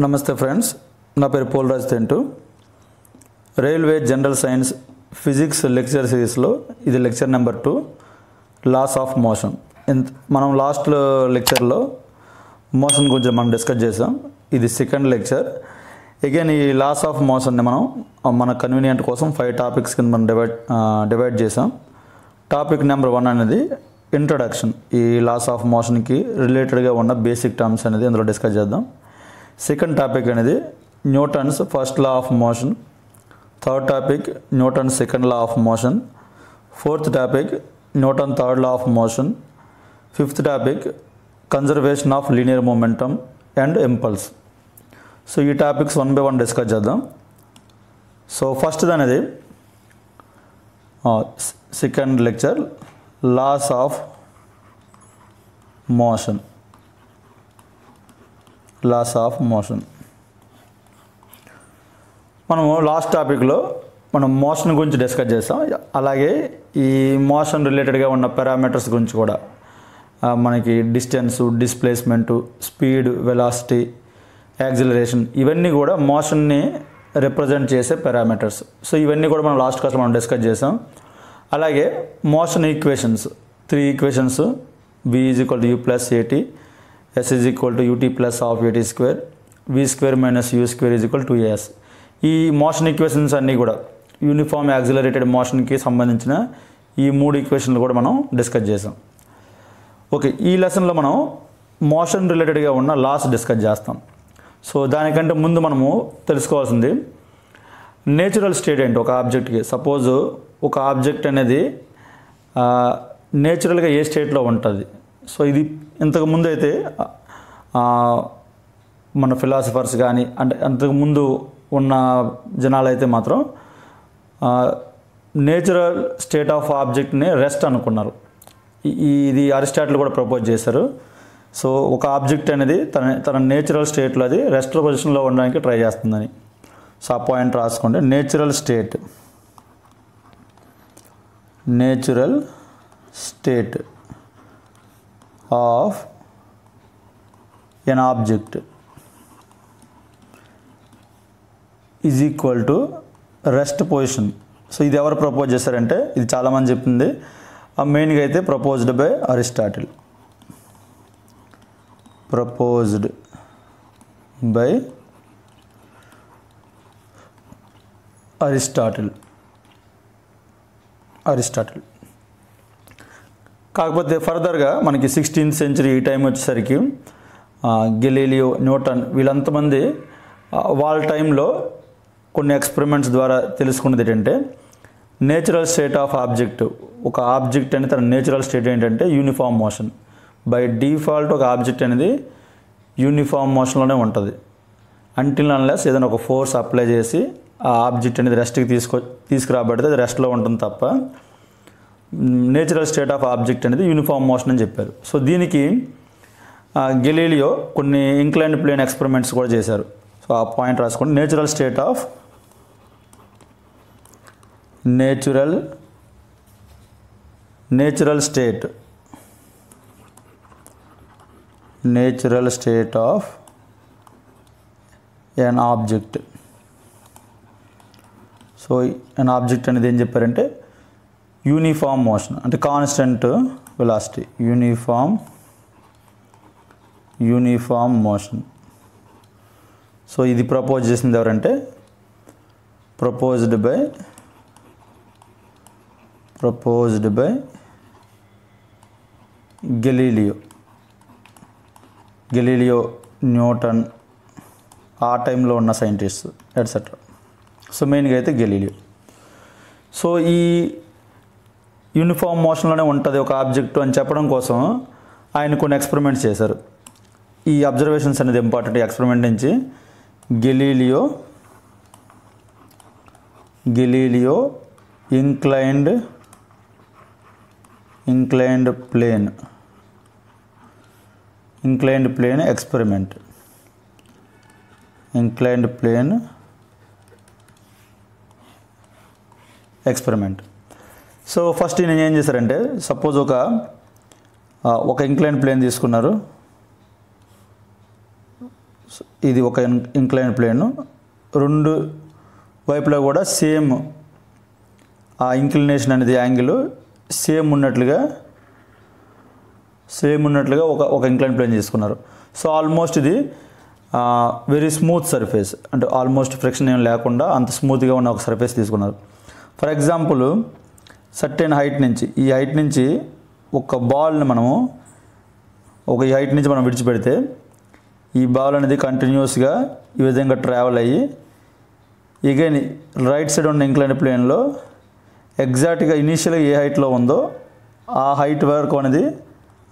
నమస్తే ఫ్రెండ్స్, నా పేరు Polraj Tentu. Railway general science physics lecture సిరీస్లో ఇది lecture number 2, laws of motion. మనం లాస్ట్ లెక్చర్లో మోషన్ గురించి మనం డిస్కస్ చేసాం. ఇది సెకండ్ లెక్చర్. అగైన్ ఈ లాస్ ఆఫ్ మోషన్ని మనం మన కన్వీనియంట్ కోసం 5 టాపిక్స్ కింద మనం డివైడ్ చేసాం. టాపిక్ నెంబర్ 1 అనేది ఇంట్రడక్షన్. ఈ లాస్ ఆఫ్ మోషన్కి రిలేటెడ్గా ఉన్న బేసిక్ టర్మ్స్ అనేది అందులో డిస్కస్ చేద్దాం. సెకండ్ టాపిక్ అనేది Newton's first law of motion. Third topic Newton second law of motion. Fourth topic Newton third law of motion. Fifth topic conservation of linear momentum and impulse. So ఈ topics 1 by 1 discuss చేద్దాం. So first అనేది second lecture, laws of motion. Laws of motion మనము last టాపిక్లో మనం motion గురించి discuss చేస్తాం. అలాగే ఈ మోషన్ రిలేటెడ్గా ఉన్న పారామీటర్స్ గురించి కూడా మనకి డిస్టెన్సు, డిస్ప్లేస్మెంటు, స్పీడ్, వెలాసిటీ, యాక్సిలరేషన్, ఇవన్నీ కూడా మోషన్ని రిప్రజెంట్ చేసే పారామీటర్స్. సో ఇవన్నీ కూడా మనం లాస్ట్ క్లాస్లో మనం డిస్కస్ చేసాం. అలాగే motion equations, 3 equations: v = u + at, s = ut + half at square, v² - u² = 2as. ఈ మోషన్ ఈక్వేషన్స్ అన్నీ కూడా యూనిఫామ్ యాక్సిలరేటెడ్ మోషన్కి సంబంధించిన ఈ 3 ఈక్వేషన్లు కూడా మనం డిస్కస్ చేసాం. ఓకే, ఈ లెసన్లో మనం మోషన్ రిలేటెడ్గా ఉన్న లాస్ డిస్కస్ చేస్తాం. సో దానికంటే ముందు మనము తెలుసుకోవాల్సింది నేచురల్ స్టేట్ ఏంటి ఒక ఆబ్జెక్ట్కి. సపోజ్ ఒక ఆబ్జెక్ట్ అనేది నేచురల్గా ఏ స్టేట్లో ఉంటుంది. సో ఇది ఇంతకుముందు అయితే మన ఫిలాసఫర్స్ కానీ అంటే అంతకుముందు ఉన్న జనాలు అయితే మాత్రం నేచురల్ స్టేట్ ఆఫ్ ఆబ్జెక్ట్ని రెస్ట్ అనుకున్నారు. ఇది అరిస్టాటిల్ కూడా ప్రపోజ్ చేశారు. సో ఒక ఆబ్జెక్ట్ అనేది తన నేచురల్ స్టేట్లో అది రెస్ట్ పొజిషన్లో ఉండడానికి ట్రై చేస్తుందని. సో ఆ పాయింట్ రాసుకోండి. Natural state of an object is equal to rest position. So ఇది ఎవరు ప్రపోజ్ చేశారంటే, ఇది చాలామంది చెప్పింది, మెయిన్గా అయితే ప్రపోజ్డ్ బై అరిస్టాటిల్. అరిస్టాటిల్. కాకపోతే ఫర్దర్గా మనకి 16th century ఈ టైం వచ్చేసరికి గెలీలియో, న్యూటన్, వీళ్ళంతమంది వాళ్ళ టైంలో కొన్ని ఎక్స్పెరిమెంట్స్ ద్వారా తెలుసుకున్నది ఏంటంటే, నేచురల్ స్టేట్ ఆఫ్ ఆబ్జెక్ట్, ఒక ఆబ్జెక్ట్ అనేది తన నేచురల్ స్టేట్ ఏంటంటే యూనిఫామ్ మోషన్. బై డిఫాల్ట్ ఒక ఆబ్జెక్ట్ అనేది యూనిఫామ్ మోషన్లోనే ఉంటుంది. అంటిల్ అన్లెస్ ఏదైనా ఒక ఫోర్స్ అప్లై చేసి ఆ ఆబ్జెక్ట్ అనేది రెస్ట్కి తీసుకురాబడితే అది రెస్ట్లో ఉంటుంది తప్ప నేచురల్ స్టేట్ ఆఫ్ ఆబ్జెక్ట్ అనేది యూనిఫామ్ మోషన్ అని చెప్పారు. సో దీనికి గెలీలియో కొన్ని ఇంక్లైన్డ్ ప్లేన్ ఎక్స్పెరిమెంట్స్ కూడా చేశారు. సో ఆ పాయింట్ రాసుకోండి. Natural state of an object. So an object అనేది ఏం చెప్పారంటే యూనిఫామ్ మోషన్ అంటే constant velocity, uniform motion. So ఇది ప్రపోజ్ చేసింది ఎవరంటే ప్రపోజ్డ్ బై గెలీలియో, న్యూటన్, ఆ టైంలో ఉన్న సైంటిస్ట్ ఎట్సెట్రా. సో మెయిన్గా అయితే గెలీలియో. సో ఈ యూనిఫామ్ మోషన్లోనే ఉంటుంది ఒక ఆబ్జెక్టు అని చెప్పడం కోసం ఆయన కొన్ని ఎక్స్పెరిమెంట్స్ చేశారు. ఈ అబ్జర్వేషన్స్ అనేది ఇంపార్టెంట్. ఎక్స్పెరిమెంట్ నుంచి Galileo inclined plane experiment. So first నేను ఏం చేశారంటే, సపోజ్ ఒక ఇంక్లైన్ ప్లేన్ తీసుకున్నారు. ఇది ఒక ఇంక్లైన్ ప్లేన్, రెండు వైపులా కూడా సేమ్ ఆ ఇంక్లినేషన్ అనేది యాంగిల్ సేమ్ ఉన్నట్లుగా ఒక ఇంక్లైన్ ప్లేన్ తీసుకున్నారు. సో ఆల్మోస్ట్ ఇది వెరీ స్మూత్ సర్ఫేస్, అంటే ఆల్మోస్ట్ ఫ్రిక్షన్ ఏం లేకుండా అంత స్మూత్గా ఉన్న ఒక సర్ఫేస్ తీసుకున్నారు. ఫర్ ఎగ్జాంపుల్ సర్టెన్ హైట్ నుంచి, ఈ హైట్ నుంచి ఒక బాల్ని మనము ఈ హైట్ నుంచి మనం విడిచిపెడితే ఈ బాల్ అనేది కంటిన్యూస్గా ఈ విధంగా ట్రావెల్ అయ్యి అగైన్ రైట్ సైడ్ ఉన్న ఇంక్లైన్ ప్లేన్లో ఎగ్జాక్ట్గా ఇనీషియల్గా ఏ హైట్లో ఉందో ఆ హైట్ వరకు అనేది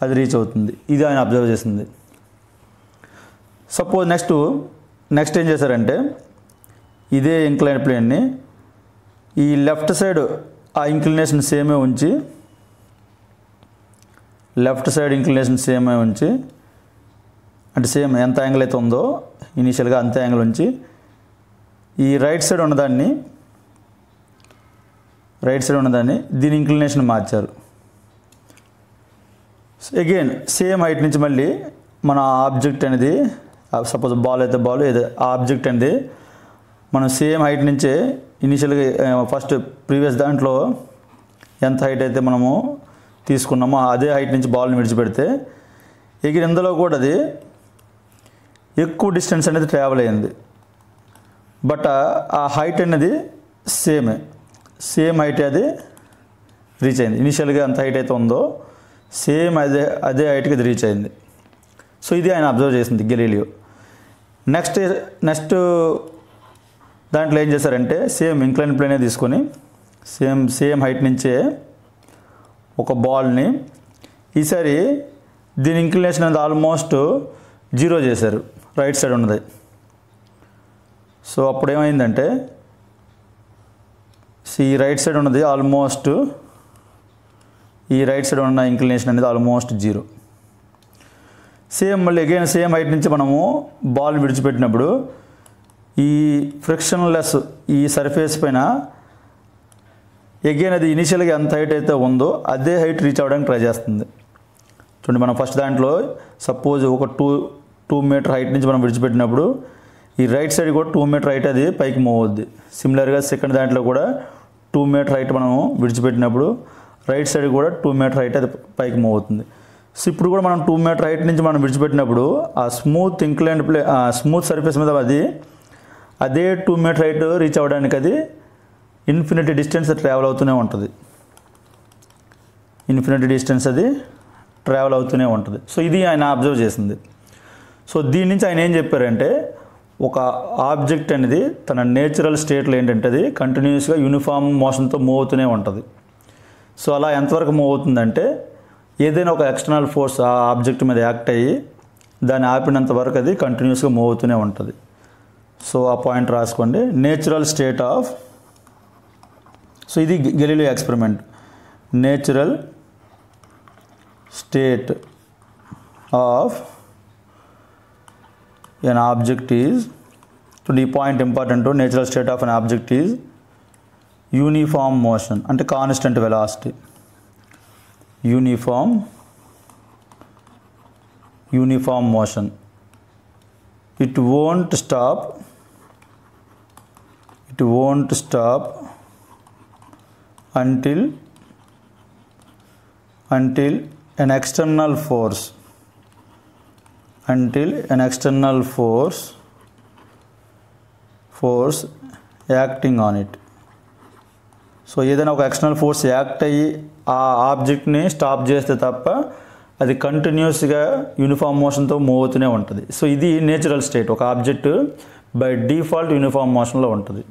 అది రీచ్ అవుతుంది. ఇది ఆయన అబ్జర్వ్ చేసింది. సపోజ్ నెక్స్ట్ ఏం చేశారంటే ఇదే ఇంక్లైన్ ప్లేన్ని ఈ లెఫ్ట్ సైడ్ ఆ ఇంక్లినేషన్ సేమే ఉంచి అంటే సేమ్ ఎంత యాంగిల్ అయితే ఉందో ఇనీషియల్గా అంతే యాంగిల్ ఉంచి ఈ రైట్ సైడ్ ఉన్నదాన్ని దీని ఇంక్లినేషన్ మార్చారు. అగైన్ సేమ్ హైట్ నుంచి మళ్ళీ మన ఆబ్జెక్ట్ అనేది, సపోజ్ బాల్ అయితే బాల్, ఏదో ఆ ఆబ్జెక్ట్ అనేది మనం సేమ్ హైట్ నుంచే ఇనీషియల్గా ఫస్ట్ ప్రీవియస్ దాంట్లో ఎంత హైట్ అయితే మనము తీసుకున్నామో అదే హైట్ నుంచి బాల్ని విడిచిపెడితే అగైన్ ఇందులో కూడా అది ఎక్కువ డిస్టెన్స్ అనేది ట్రావెల్ అయ్యింది. బట్ ఆ హైట్ అనేది సేమ్ హైట్ అది రీచ్ అయింది. ఇనిషియల్గా ఎంత హైట్ అయితే ఉందో సేమ్ అదే హైట్కి అది రీచ్ అయింది. సో ఇది ఆయన అబ్జర్వ్ చేసింది గెలీలియో. నెక్స్ట్ దాంట్లో ఏం చేశారంటే సేమ్ ఇంక్లైన్ ప్లేనే తీసుకొని సేమ్ హైట్ నుంచే ఒక బాల్ని ఈసారి దీని ఇంక్లినేషన్ అనేది ఆల్మోస్ట్ 0 చేశారు రైట్ సైడ్ ఉన్నది. సో అప్పుడు ఏమైందంటే ఈ రైట్ సైడ్ ఉన్నది ఆల్మోస్ట్, ఈ రైట్ సైడ్ ఉన్న ఇంక్లినేషన్ అనేది ఆల్మోస్ట్ 0. మళ్ళీ అగైన్ సేమ్ హైట్ నుంచి మనము బాల్ విడిచిపెట్టినప్పుడు ఈ ఫ్రిక్షన్లెస్ ఈ సర్ఫేస్ పైన అగైన్ అది ఇనిషియల్గా ఎంత హైట్ అయితే ఉందో అదే హైట్ రీచ్ అవ్వడానికి ట్రై చేస్తుంది. చూడండి, మనం ఫస్ట్ దాంట్లో సపోజ్ ఒక 2 మీటర్ హైట్ నుంచి మనం విడిచిపెట్టినప్పుడు ఈ రైట్ సైడ్ కూడా 2 మీటర్ హైట్ అది పైకి మూవ్ అవుద్ది. సిమిలర్గా సెకండ్ దాంట్లో కూడా 2 మీటర్ హైట్ మనము విడిచిపెట్టినప్పుడు రైట్ సైడ్ కూడా 2 మీటర్ హైట్ అది పైకి మూవ్ అవుతుంది. సో ఇప్పుడు కూడా మనం 2 మీటర్ హైట్ నుంచి మనం విడిచిపెట్టినప్పుడు ఆ స్మూత్ ఇంక్లైన్డ్ స్మూత్ సర్ఫేస్ మీద అదే 2 మీటర్ హైట్ రీచ్ అవ్వడానికి అది ఇన్ఫినిటీ డిస్టెన్స్ ట్రావెల్ అవుతూనే ఉంటుంది. సో ఇది ఆయన అబ్జర్వ్ చేసింది. సో దీని నుంచి ఆయన ఏం చెప్పారంటే ఒక ఆబ్జెక్ట్ అనేది తన నేచురల్ స్టేట్లో ఏంటంటే అది కంటిన్యూస్గా యూనిఫామ్ మోషన్తో మూవ్ అవుతూనే ఉంటుంది. సో అలా ఎంతవరకు మూవ్ అవుతుందంటే ఏదైనా ఒక ఎక్స్టర్నల్ ఫోర్స్ ఆ ఆబ్జెక్ట్ మీద యాక్ట్ అయ్యి దాన్ని ఆపినంత వరకు అది కంటిన్యూస్గా మూవ్ అవుతూనే ఉంటుంది. సో ఆ పాయింట్ రాసుకోండి, నేచురల్ స్టేట్ ఆఫ్. సో ఇది Galileo experiment, natural state of an object is, to the point important to natural state of an object is uniform motion అంటే constant velocity, uniform motion. It won't stop until an external force acting on it. So ఏదైనా ఒక external force act అయ్యి ఆ ఆబ్జెక్ట్ని stop చేస్తే తప్ప అది కంటిన్యూస్గా uniform మోషన్తో move అవుతూనే ఉంటుంది. సో ఇది నేచురల్ స్టేట్, ఒక ఆబ్జెక్ట్ బై డిఫాల్ట్ యూనిఫామ్ మోషన్లో ఉంటుంది.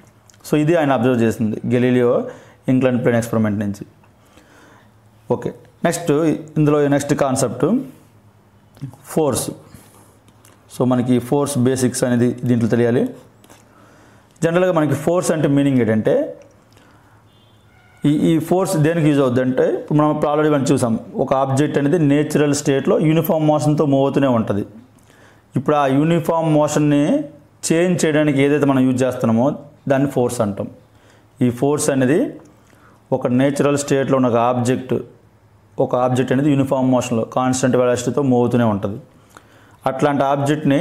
సో ఇది ఆయన అబ్జర్వ్ చేసింది గెలీలియో ఇంక్లైన్ ప్లేన్ ఎక్స్పెరిమెంట్ నుంచి. ఓకే, ఇందులో నెక్స్ట్ కాన్సెప్ట్ ఫోర్స్. సో మనకి ఫోర్స్ బేసిక్స్ అనేది దీంట్లో తెలియాలి. జనరల్గా మనకి ఫోర్స్ అంటే మీనింగ్ ఏంటంటే ఈ ఫోర్స్ దేనికి యూజ్ అవుద్ది అంటే ఇప్పుడు మనం ఆల్రెడీ మనం చూసాం ఒక ఆబ్జెక్ట్ అనేది నేచురల్ స్టేట్లో యూనిఫామ్ మోషన్తో మూవ్ అవుతూనే ఉంటుంది. ఇప్పుడు ఆ యూనిఫామ్ మోషన్ని చేంజ్ చేయడానికి ఏదైతే మనం యూజ్ చేస్తున్నామో దాన్ని ఫోర్స్ అంటాం. ఈ ఫోర్స్ అనేది ఒక నేచురల్ స్టేట్లో ఉన్న ఒక ఆబ్జెక్ట్ అనేది యూనిఫామ్ మోషన్లో కాన్స్టెంట్ వెలాసిటీతో మూవ్ అవుతూనే ఉంటుంది. అట్లాంటి ఆబ్జెక్ట్ని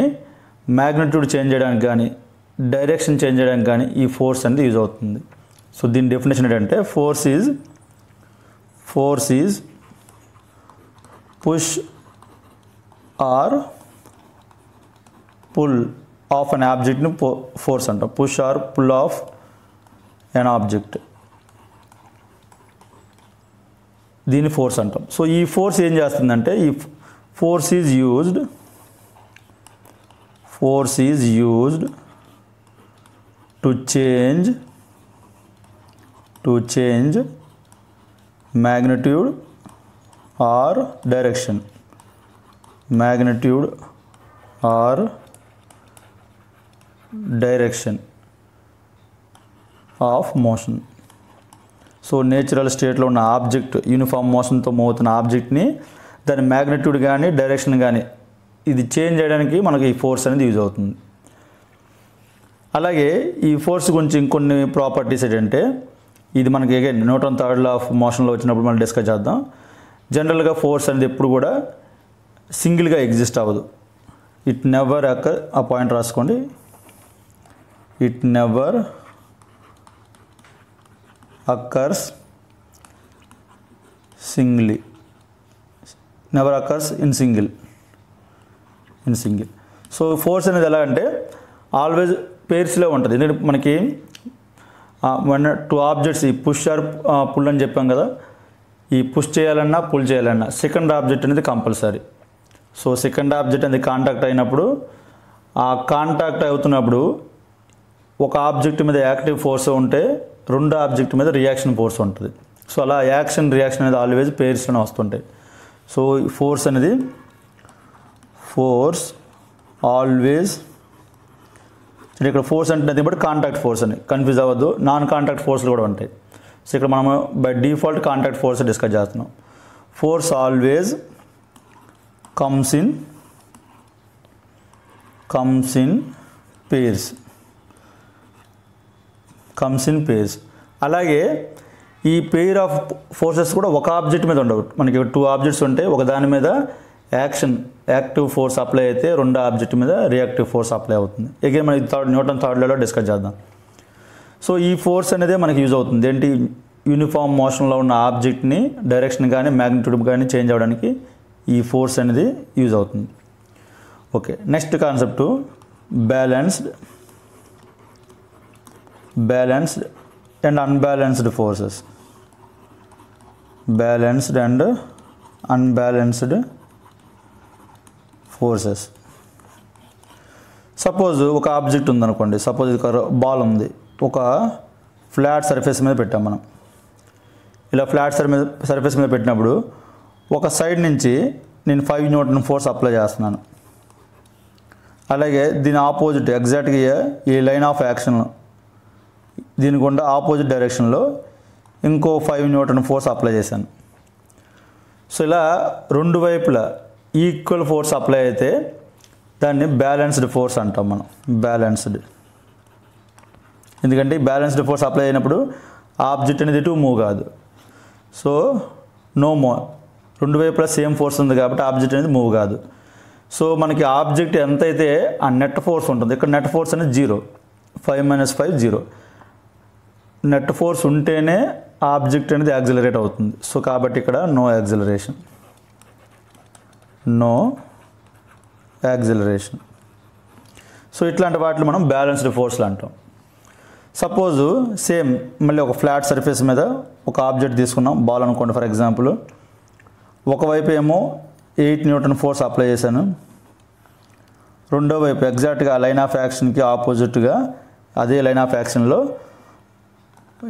మ్యాగ్నిట్యూడ్ చేంజ్ చేయడానికి కానీ డైరెక్షన్ చేంజ్ చేయడానికి కానీ ఈ ఫోర్స్ అనేది యూజ్ అవుతుంది. సో దీని డెఫినేషన్ ఏంటంటే force is push or pull of an ఆబ్జెక్ట్ని ఫోర్స్ అంటాం. Push or pull of an object, దీన్ని ఫోర్స్ అంటాం. సో ఈ ఫోర్స్ ఏం చేస్తుందంటే ఈ force is used to change magnitude or direction of motion. So natural స్టేట్లో ఉన్న ఆబ్జెక్ట్ యూనిఫామ్ మోషన్తో మూవ్ అవుతున్న ఆబ్జెక్ట్ని దాని మ్యాగ్నిట్యూడ్ కానీ డైరెక్షన్ కానీ ఇది చేంజ్ చేయడానికి మనకి ఈ ఫోర్స్ అనేది యూజ్ అవుతుంది. అలాగే ఈ ఫోర్స్ గురించి ఇంకొన్ని ప్రాపర్టీస్ ఏంటంటే ఇది మనకి again Newton third law of మోషన్లో వచ్చినప్పుడు మనం డిస్కస్ చేద్దాం. జనరల్గా ఫోర్స్ అనేది ఎప్పుడు కూడా సింగిల్గా ఎగ్జిస్ట్ అవ్వదు. ఇట్ నెవర్ అక్కర్, ఆ పాయింట్ రాసుకోండి, it never occurs single, never occurs in single. So force అనేది ఎలా అంటే ఆల్వేజ్ పేర్స్లో ఉంటుంది. ఎందుకంటే మనకి మన టూ ఆబ్జెక్ట్స్ ఈ పుష్ ఆర్ పుల్ అని చెప్పాం కదా, ఈ పుష్ చేయాలన్నా పుల్ చేయాలన్నా సెకండ్ ఆబ్జెక్ట్ అనేది కంపల్సరీ. సో సెకండ్ ఆబ్జెక్ట్ అనేది కాంటాక్ట్ అయినప్పుడు ఆ కాంటాక్ట్ అవుతున్నప్పుడు ఒక ఆబ్జెక్ట్ మీద యాక్టివ్ ఫోర్స్ ఉంటే రెండు ఆబ్జెక్ట్ మీద రియాక్షన్ ఫోర్స్ ఉంటుంది. సో అలా యాక్షన్ రియాక్షన్ అనేది ఆల్వేజ్ పేర్స్లోనే వస్తుంటాయి. సో ఫోర్స్ ఆల్వేజ్ ఇక్కడ ఫోర్స్ అంటే బట్టి కాంటాక్ట్ ఫోర్స్ అని కన్ఫ్యూజ్ అవ్వద్దు, నాన్ కాంటాక్ట్ ఫోర్స్లు కూడా ఉంటాయి. సో ఇక్కడ మనము by default contact force discuss చేస్తున్నాం. Force always comes in pairs. అలాగే ఈ పెయిర్ ఆఫ్ ఫోర్సెస్ కూడా ఒక ఆబ్జెక్ట్ మీద ఉండవు. మనకి టూ ఆబ్జెక్ట్స్ ఉంటే ఒక దాని మీద యాక్టివ్ ఫోర్స్ అప్లై అయితే రెండు ఆబ్జెక్ట్ మీద రియాక్టివ్ ఫోర్స్ అప్లై అవుతుంది. అగైన్ మనకి న్యూటన్ థర్డ్ లాలో డిస్కస్ చేద్దాం. సో ఈ ఫోర్స్ అనేది మనకి యూజ్ అవుతుంది ఏంటి, యూనిఫామ్ మోషన్లో ఉన్న ఆబ్జెక్ట్ని డైరెక్షన్ కానీ మ్యాగ్నిట్యూడ్ కానీ చేంజ్ అవ్వడానికి ఈ ఫోర్స్ అనేది యూజ్ అవుతుంది. Okay, next concept balanced and unbalanced forces. Balanced and unbalanced forces. Suppose ఒక ఆబ్జెక్ట్ ఉందనుకోండి, సపోజ్ ఒక బాల్ ఉంది, ఒక ఫ్లాట్ సర్ఫేస్ మీద పెట్టాం మనం. ఇలా ఫ్లాట్ సర్ఫేస్ మీద పెట్టినప్పుడు ఒక సైడ్ నుంచి నేను 5 న్యూటన్ ఫోర్స్ అప్లై చేస్తున్నాను. అలాగే దీని ఆపోజిట్ ఎగ్జాక్ట్గా ఈ లైన్ ఆఫ్ యాక్షన్ దీని గుండా ఆపోజిట్ డైరెక్షన్లో ఇంకో 5 న్యూటన్ ఫోర్స్ అప్లై చేశాను. సో ఇలా రెండు వైపులా ఈక్వల్ ఫోర్స్ అప్లై అయితే దాన్ని బ్యాలెన్స్డ్ ఫోర్స్ అంటాం మనం. బ్యాలెన్స్డ్ ఎందుకంటే బ్యాలెన్స్డ్ ఫోర్స్ అప్లై అయినప్పుడు ఆబ్జెక్ట్ అనేది ఎటు మూవ్ కాదు. సో నో మోర్, రెండు వైపులా సేమ్ ఫోర్స్ ఉంది కాబట్టి ఆబ్జెక్ట్ అనేది మూవ్ కాదు. సో మనకి ఆబ్జెక్ట్ ఎంతైతే ఆ నెట్ ఫోర్స్ ఉంటుంది, ఇక్కడ నెట్ ఫోర్స్ అనేది 0, 5 - 5 0. నెట్ ఫోర్స్ ఉంటేనే ఆబ్జెక్ట్ అనేది యాక్సిలరేట్ అవుతుంది. సో కాబట్టి ఇక్కడ నో యాక్సిలరేషన్. సో ఇట్లాంటి వాటిని మనం బ్యాలెన్స్డ్ ఫోర్స్లు అంటాం. సపోజ్ సేమ్ మళ్ళీ ఒక ఫ్లాట్ సర్ఫేస్ మీద ఒక ఆబ్జెక్ట్ తీసుకున్నాం, బాల్ అనుకోండి ఫర్ ఎగ్జాంపుల్. ఒకవైపు ఏమో 8 న్యూటన్ ఫోర్స్ అప్లై చేశాను, రెండో వైపు ఎగ్జాక్ట్గా లైన్ ఆఫ్ యాక్షన్కి ఆపోజిట్గా అదే లైన్ ఆఫ్ యాక్షన్లో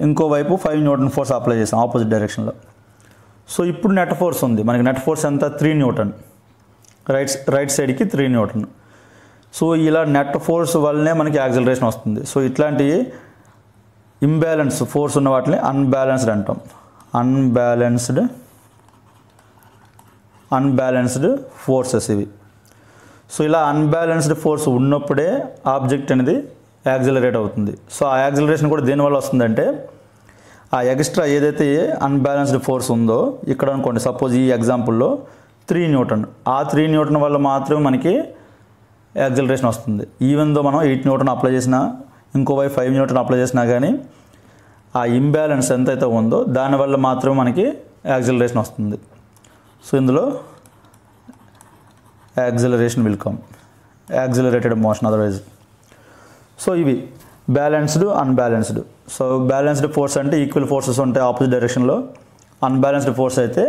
ఇంకోవైపు 5 న్యూటన్ ఫోర్స్ అప్లై చేసాం ఆపోజిట్ డైరెక్షన్లో. సో ఇప్పుడు నెట్ ఫోర్స్ ఉంది మనకి, నెట్ ఫోర్స్ ఎంత 3 న్యూటన్, రైట్ సైడ్కి 3 న్యూటన్. సో ఇలా నెట్ ఫోర్స్ వల్లనే మనకి యాక్సిలరేషన్ వస్తుంది. సో ఇట్లాంటి ఇంబ్యాలెన్స్ ఫోర్స్ ఉన్న వాటిని అన్బ్యాలెన్స్డ్ అంటాం. అన్బ్యాలెన్స్డ్ ఫోర్సెస్ ఇవి. సో ఇలా అన్బ్యాలెన్స్డ్ ఫోర్స్ ఉన్నప్పుడే ఆబ్జెక్ట్ అనేది యాక్సిలరేట్ అవుతుంది. సో ఆ యాక్సిలరేషన్ కూడా దేనివల్ల వస్తుందంటే ఆ ఎక్స్ట్రా ఏదైతే అన్బ్యాలెన్స్డ్ ఫోర్స్ ఉందో ఇక్కడ అనుకోండి, సపోజ్ ఈ ఎగ్జాంపుల్లో 3 న్యూటన్, ఆ 3 న్యూటన్ వల్ల మాత్రమే మనకి యాక్సిలరేషన్ వస్తుంది. ఈవెన్ దో మనం 8 న్యూటన్ అప్లై చేసినా ఇంకో వైపు 5 న్యూటన్ అప్లై చేసినా కానీ ఆ ఇంబ్యాలెన్స్ ఎంతైతే ఉందో దానివల్ల మాత్రమే మనకి యాక్సిలరేషన్ వస్తుంది. సో ఇందులో acceleration will come, accelerated motion otherwise. So ఇవి balanced, unbalanced. So balanced force అంటే ఈక్వల్ ఫోర్సెస్ ఉంటాయి ఆపోజిట్ డైరెక్షన్లో, అన్బ్యాలెన్స్డ్ ఫోర్స్ అయితే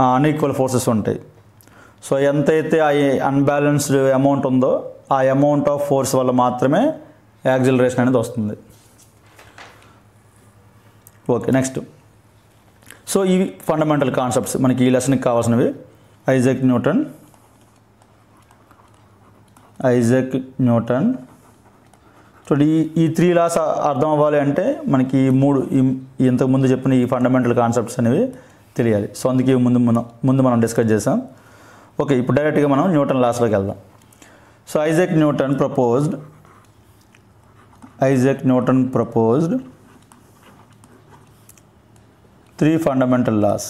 అన్ఈక్వల్ ఫోర్సెస్ ఉంటాయి. సో ఎంతైతే ఆ అన్బ్యాలెన్స్డ్ అమౌంట్ ఉందో ఆ అమౌంట్ ఆఫ్ ఫోర్స్ వల్ల మాత్రమే యాక్సిలరేషన్ అనేది వస్తుంది. Okay, next. సో ఇవి ఫండమెంటల్ కాన్సెప్ట్స్ మనకి ఈ లెసన్కి కావాల్సినవి. Isaac Newton. సో ఈ 3 లాస్ అర్థం అవ్వాలి అంటే మనకి ఈ 3 ఇంతకుముందు చెప్పిన ఈ ఫండమెంటల్ కాన్సెప్ట్స్ అనేవి తెలియాలి. సో అందుకే ముందు మనం డిస్కస్ చేసాం. ఓకే, ఇప్పుడు డైరెక్ట్గా మనం న్యూటన్ లాస్లోకి వెళ్దాం. So Isaac Newton proposed 3 fundamental laws.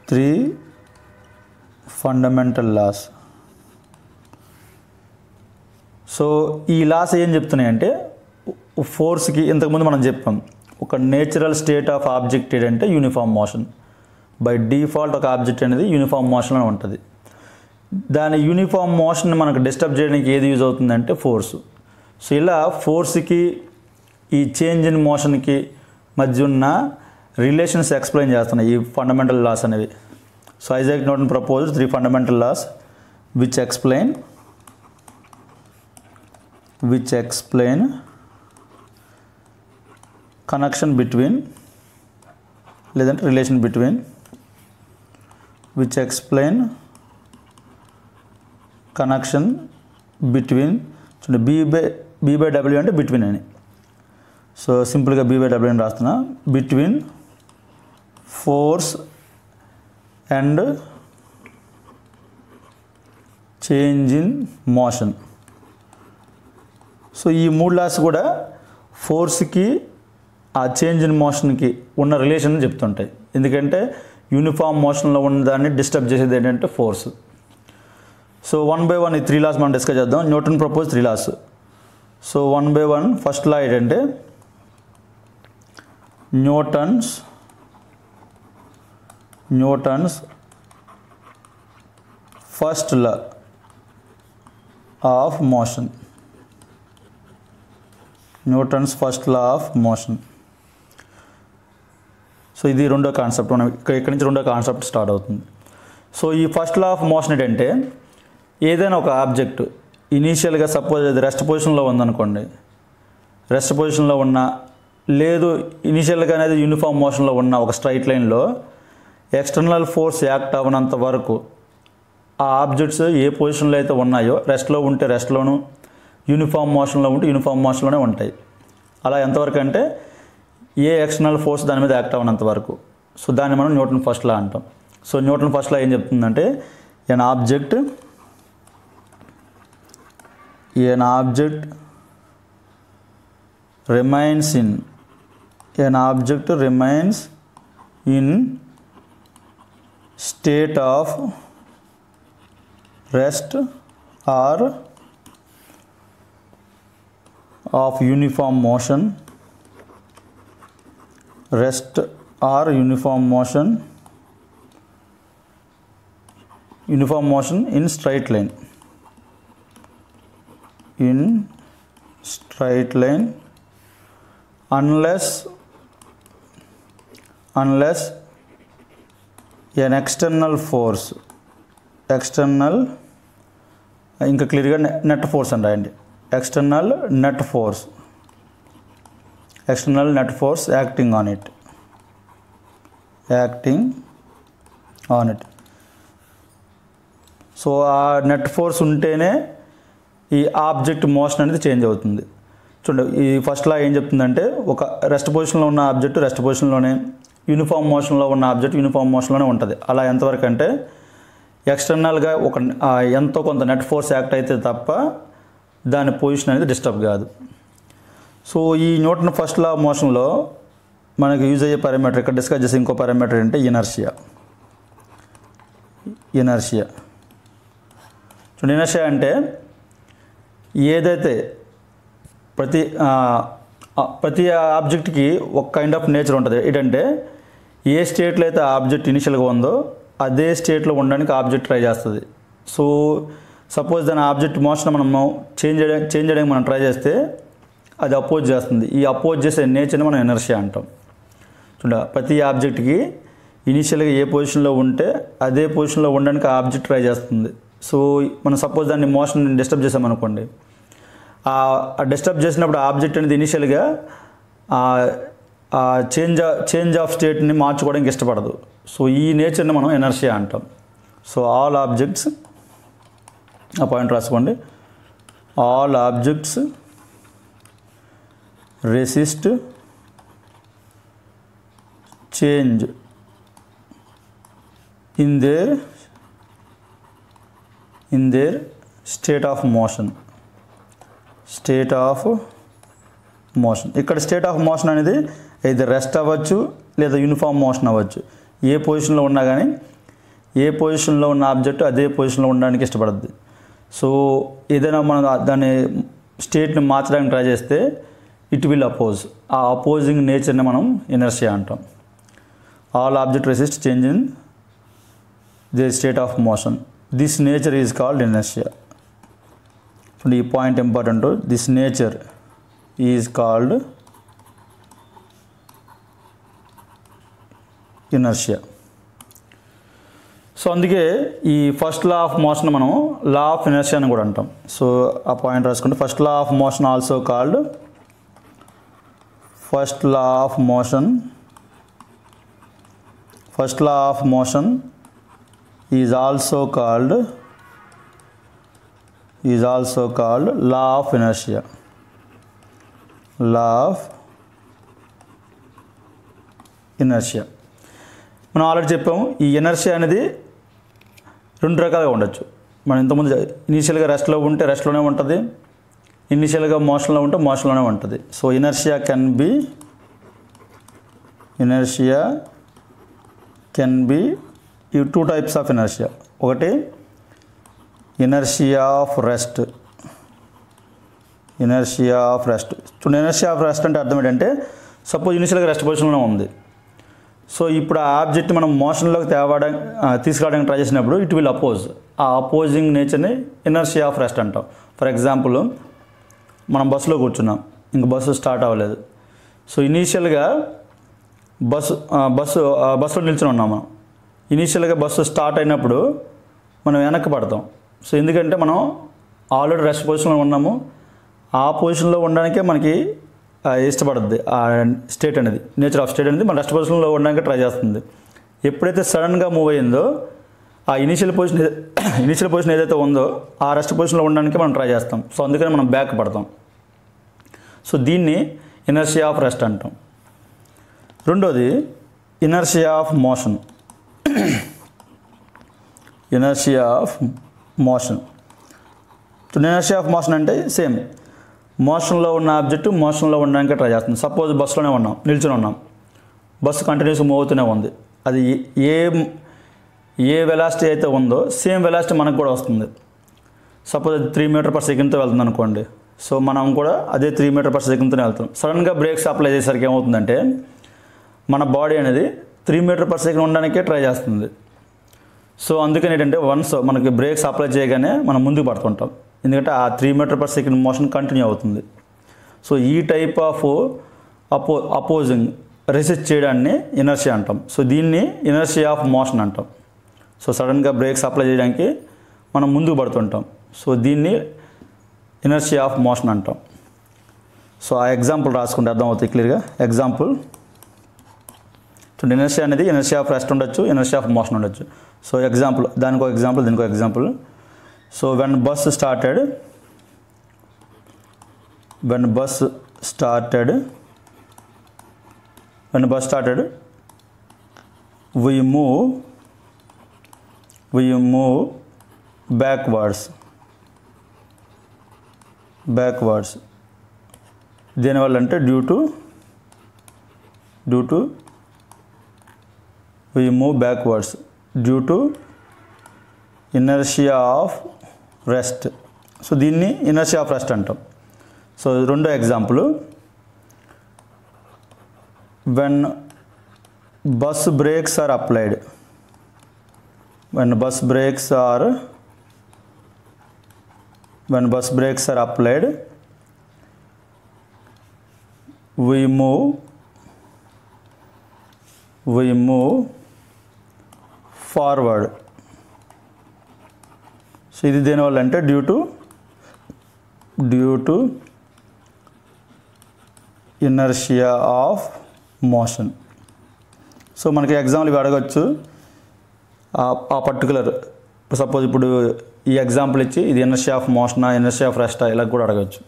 3 fundamental laws. So ఈ లాస్ ఏం చెప్తున్నాయంటే ఫోర్స్కి ఇంతకుముందు మనం చెప్పాం ఒక నేచురల్ స్టేట్ ఆఫ్ ఆబ్జెక్ట్ ఏంటంటే యూనిఫామ్ మోషన్. బై డిఫాల్ట్ ఒక ఆబ్జెక్ట్ అనేది యూనిఫామ్ మోషన్లో ఉంటుంది. దాని యూనిఫామ్ మోషన్ మనకు డిస్టర్బ్ చేయడానికి ఏది యూజ్ అవుతుందంటే ఫోర్సు. సో ఇలా ఫోర్స్కి ఈ చేంజ్ ఇన్ మోషన్కి మధ్య ఉన్న రిలేషన్స్ ఎక్స్ప్లెయిన్ చేస్తున్నాయి ఈ ఫండమెంటల్ లాస్ అనేవి. So Isaac Newton proposed 3 fundamental laws which explain connection between లేదంటే relation between which explain connection between B by W అంటే బిట్వీన్ అని. సో సింపుల్గా B by W అని రాస్తున్నా. Between force and change in motion. So ఈ 3 loss కూడా ఫోర్స్కి ఆ change in మోషన్కి ఉన్న రిలేషన్ చెప్తుంటాయి. ఎందుకంటే యూనిఫామ్ మోషన్లో ఉన్న దాన్ని డిస్టర్బ్ చేసేది ఏంటంటే ఫోర్స్. సో 1 by 1 ఈ 3 లాస్ మనం డిస్కస్ చేద్దాం. Newton propose 3 laws. So 1 by 1 first law ఏంటంటే Newton's first law of motion. Newton's first law of motion. So ఇది రెండో కాన్సెప్ట్. మనం ఇక్కడి నుంచి రెండో కాన్సెప్ట్ స్టార్ట్ అవుతుంది. సో ఈ ఫస్ట్ లా ఆఫ్ మోషన్ ఏంటంటే ఏదైనా ఒక ఆబ్జెక్ట్ ఇనీషియల్గా సపోజ్ అది రెస్ట్ పొజిషన్లో ఉందనుకోండి, రెస్ట్ పొజిషన్లో ఉన్న లేదు ఇనీషియల్గా అనేది యూనిఫామ్ మోషన్లో ఉన్న ఒక స్ట్రైట్ లైన్లో ఎక్స్టర్నల్ ఫోర్స్ యాక్ట్ అవ్వనంత వరకు ఆ ఆబ్జెక్ట్స్ ఏ పొజిషన్లో అయితే ఉన్నాయో రెస్ట్లో ఉంటే రెస్ట్లోను, యూనిఫామ్ మోషన్లో ఉంటే యూనిఫామ్ మోషన్లోనే ఉంటాయి. అలా ఎంతవరకు అంటే ఏ ఎక్స్టర్నల్ ఫోర్స్ దాని మీద యాక్ట్ అవ్వనంత వరకు. సో దాన్ని మనం న్యూటన్ ఫస్ట్ లా అంటాం. సో న్యూటన్ ఫస్ట్ లా ఏం చెప్తుందంటే an object remains in state of rest or of uniform motion, rest or uniform motion in straight line, unless an external force, ఇంకా క్లియర్గా నెట్ ఫోర్స్ అని రాయండి. External net force acting on it. So ఆ net force ఉంటేనే ఈ object motion అనేది change అవుతుంది. చూడండి, ఈ ఫస్ట్ లా ఏం చెప్తుందంటే ఒక రెస్ట్ పొజిషన్లో ఉన్న ఆబ్జెక్ట్ రెస్ట్ పొజిషన్లోనే, యూనిఫామ్ మోషన్లో ఉన్న ఆబ్జెక్ట్ యూనిఫామ్ మోషన్లోనే ఉంటుంది. అలా ఎంతవరకు అంటే ఎక్స్టర్నల్గా ఒక ఎంతో కొంత నెట్ ఫోర్స్ యాక్ట్ అయితే తప్ప దాని పొజిషన్ అనేది డిస్టర్బ్ కాదు. సో ఈ న్యూటన్ ఫస్ట్ లా మోషన్లో మనకు యూజ్ అయ్యే పారామీటర్, ఇక్కడ డిస్కస్ చేసే ఇంకో పారామీటర్ అంటే ఇనర్షియా. ఇనర్షియా అంటే ఏదైతే ప్రతి ఆబ్జెక్ట్కి ఒక కైండ్ ఆఫ్ నేచర్ ఉంటుంది. ఏంటంటే ఏ స్టేట్లో అయితే ఆబ్జెక్ట్ ఇనిషియల్గా ఉందో అదే స్టేట్లో ఉండడానికి ఆబ్జెక్ట్ ట్రై చేస్తుంది. సో సపోజ్ దాని ఆబ్జెక్ట్ మోషన్ మనము చేంజ్ చేయడానికి మనం ట్రై చేస్తే అది అపోజ్ చేస్తుంది. ఈ అపోజ్ చేసే నేచర్ని మనం ఇనర్షియా అంటాం. చూడ ప్రతి ఆబ్జెక్ట్కి ఇనిషియల్గా ఏ పొజిషన్లో ఉంటే అదే పొజిషన్లో ఉండడానికి ఆ ఆబ్జెక్ట్ ట్రై చేస్తుంది. సో మనం సపోజ్ దాన్ని మోషన్ డిస్టర్బ్ చేసామనుకోండి, ఆ డిస్టర్బ్ చేసినప్పుడు ఆబ్జెక్ట్ అనేది ఇనిషియల్గా చేంజ్ ఆఫ్ స్టేట్ని మార్చుకోవడానికి ఇష్టపడదు. సో ఈ నేచర్ని మనం ఇనర్షియా అంటాం. సో ఆల్ ఆబ్జెక్ట్స్, ఆ పాయింట్ రాసుకోండి, all objects resist change in their state of motion. ఇక్కడ స్టేట్ ఆఫ్ మోషన్ అనేది ఇది రెస్ట్ అవ్వచ్చు లేదా యూనిఫామ్ మోషన్ అవ్వచ్చు. ఏ పొజిషన్లో ఉన్నా కానీ ఏ పొజిషన్లో ఉన్న ఆబ్జెక్ట్ అదే పొజిషన్లో ఉండడానికి ఇష్టపడుద్ది. సో ఏదైనా మనం దాని స్టేట్ని మార్చడానికి ట్రై చేస్తే ఇట్ విల్ అపోజ్. ఆ అపోజింగ్ నేచర్ని మనం ఇనర్షియా అంటాం. All object resist change in their state of motion. This nature is called inertia. ఈ point important. This nature is called inertia. So అందుకే ఈ ఫస్ట్ లా ఆఫ్ మోషన్ మనం law of inertia అని కూడా అంటాం. సో ఆ point రాసుకుంటే first law of motion also called first law of motion is also called law of inertia. మనం already చెప్పాము, ఈ ఇనర్షియా అనేది రెండు రకాలుగా ఉండొచ్చు. మనం ఇంతకుముందు ఇనీషియల్గా రెస్ట్లో ఉంటే రెస్ట్లోనే ఉంటుంది, ఇనీషియల్గా మోషన్లో ఉంటే మోషన్లోనే ఉంటుంది. సో ఇనర్షియా కెన్ బి ఈ టూ టైప్స్ ఆఫ్ ఇనర్షియా. ఒకటి inertia of rest. Inertia of rest అంటే అర్థం ఏంటంటే, సపోజ్ ఇనిషియల్గా రెస్ట్ పొజిషన్లో ఉంది. సో ఇప్పుడు ఆ ఆబ్జెక్ట్ మనం మోషన్లోకి తీసుకురావడానికి ట్రై చేసినప్పుడు ఇట్ విల్ అపోజ్. ఆ అపోజింగ్ నేచర్ని ఇనర్షియా ఆఫ్ రెస్ట్ అంటాం. ఫర్ ఎగ్జాంపుల్, మనం బస్సులో కూర్చున్నాం, ఇంక బస్సు స్టార్ట్ అవ్వలేదు. సో ఇనీషియల్గా బస్సులో నిల్చుని ఉన్నాం. మనం ఇనీషియల్గా బస్సు స్టార్ట్ అయినప్పుడు మనం వెనక్కి పడతాం. సో ఎందుకంటే మనం ఆల్రెడీ రెస్ట్ పొజిషన్లో ఉన్నాము, ఆ పొజిషన్లో ఉండడానికే మనకి ఇష్టపడుద్ది. ఆ స్టేట్ అనేది, నేచర్ ఆఫ్ స్టేట్ అనేది మన రెస్ట్ పొజిషన్లో ఉండడానికి ట్రై చేస్తుంది. ఎప్పుడైతే సడన్గా మూవ్ అయ్యిందో ఆ ఇనీషియల్ పొజిషన్ ఏదైతే ఉందో ఆ రెస్ట్ పొజిషన్లో ఉండడానికి మనం ట్రై చేస్తాం. సో అందుకని మనం బ్యాక్ పడతాం. సో దీన్ని ఇనర్షియా ఆఫ్ రెస్ట్ అంటాం. రెండోది inertia of motion. Inertia of motion అంటే సేమ్, మోషన్లో ఉన్న ఆబ్జెక్ట్ మోషన్లో ఉండడానికి ట్రై చేస్తుంది. సపోజ్ బస్సులోనే ఉన్నాం, నిల్చుని ఉన్నాం, బస్సు కంటిన్యూస్ మూవ్ అవుతూనే ఉంది. అది ఏ వెలాసిటీ అయితే ఉందో సేమ్ వెలాసిటీ మనకు కూడా వస్తుంది. సపోజ్ అది 3 మీటర్ పర్ సెకండ్తో వెళ్తుంది అనుకోండి. సో మనం కూడా అదే 3 మీటర్ పర్ సెకండ్తోనే వెళ్తాం. సడన్గా బ్రేక్స్ అప్లై చేసేసరికి ఏమవుతుందంటే మన బాడీ అనేది 3 మీటర్ పర్ సెకండ్ ఉండడానికే ట్రై చేస్తుంది. సో అందుకని ఏంటంటే వన్స్ మనకి బ్రేక్స్ అప్లై చేయగానే మనం ముందుకు పడుతుంటాం, ఎందుకంటే ఆ 3 metre per second motion continue అవుతుంది. సో ఈ టైప్ ఆఫ్ అపోజింగ్ రెసిస్ట్ చేయడాన్ని ఇనర్షియా అంటాం. సో దీన్ని ఇనర్షియా ఆఫ్ మోషన్ అంటాం. సో సడన్గా బ్రేక్స్ అప్లై చేయడానికి మనం ముందుకు పడుతుంటాం. సో దీన్ని ఇనర్షియా ఆఫ్ మోషన్ అంటాం. సో ఆ ఎగ్జాంపుల్ రాసుకుంటే అర్థమవుతుంది క్లియర్గా. ఎగ్జాంపుల్, ఇనర్షియా అనేది ఇనర్షియా ఆఫ్ రెస్ట్ ఉండొచ్చు, ఇనర్షియా ఆఫ్ మోషన్ ఉండొచ్చు. సో ఎగ్జాంపుల్, దీనికో example. So when bus started we move backwards. దీనివల్ల అంటే due to we move backwards due to inertia of rest. So దీన్ని ఇనర్షియా ఆఫ్ రెస్ట్ అంటాం. So రెండో example, when bus brakes are applied, when bus brakes are applied, we move forward. So ఇది దేనివల్ల అంటే due to inertia of motion. So మనకి example ఇవి అడగచ్చు. ఆ పర్టికులర్ సపోజ్ ఇప్పుడు ఈ ఎగ్జాంపుల్ ఇచ్చి ఇది ఇనర్షియా ఆఫ్ మోషనా, ఇనర్షియా ఆఫ్ రెస్టా ఇలా కూడా అడగచ్చు.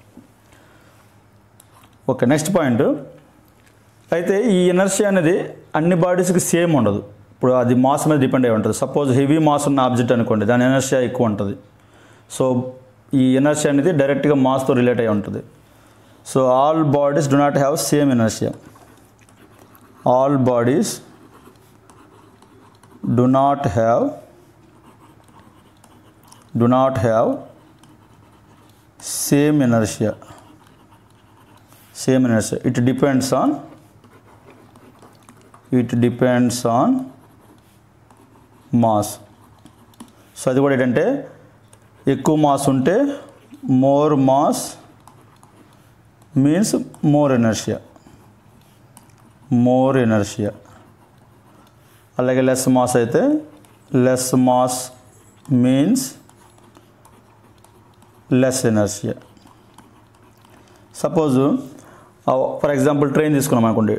Okay, next point. అయితే ఈ ఇనర్షియా అనేది అన్ని బాడీస్కి సేమ్ ఉండదు. ఇప్పుడు అది మాస్ మీద డిపెండ్ అయి ఉంటుంది. సపోజ్ హెవీ మాస్ ఉన్న ఆబ్జెక్ట్ అనుకోండి, దాని ఇనర్షియా ఎక్కువ ఉంటుంది. సో ఈ ఇనర్షియా అనేది డైరెక్ట్గా మాస్తో రిలేట్ అయి ఉంటుంది. So all bodies do not have same inertia. All bodies do not have same inertia. It depends on mass. So అది కూడా ఏంటంటే ఎక్కువ మాస్ ఉంటే more mass means more inertia. అలాగే లెస్ మాస్ అయితే less mass means less inertia. Suppose for example train తీసుకున్నాం అనుకోండి,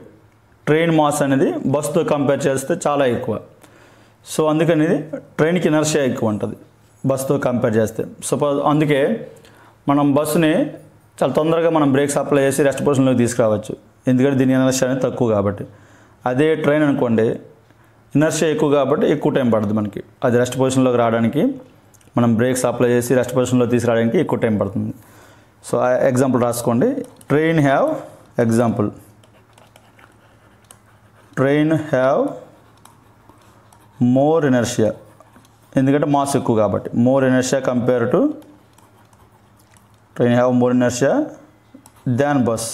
train mass అనేది బస్తో కంపేర్ చేస్తే చాలా ఎక్కువ. సో అందుకని ట్రైన్కి ఇనర్షియా ఎక్కువ ఉంటుంది బస్తో కంపేర్ చేస్తే. సపోజ్ అందుకే మనం బస్సుని చాలా తొందరగా మనం బ్రేక్స్ అప్లై చేసి రెస్ట్ పొజిషన్లోకి తీసుకురావచ్చు, ఎందుకంటే దీని ఇనర్షియా అనేది తక్కువ కాబట్టి. అదే ట్రైన్ అనుకోండి, ఇనర్షియా ఎక్కువ కాబట్టి ఎక్కువ టైం పడుతుంది మనకి అది రెస్ట్ పొజిషన్లోకి రావడానికి. మనం బ్రేక్స్ అప్లై చేసి రెస్ట్ పొజిషన్లో తీసుకురావడానికి ఎక్కువ టైం పడుతుంది. సో ఆ ఎగ్జాంపుల్ రాసుకోండి. ట్రైన్ హ్యావ్ మోర్ ఇనర్షియా, ఎందుకంటే మాస్ ఎక్కువ కాబట్టి. More inertia compare to train have more inertia than bus,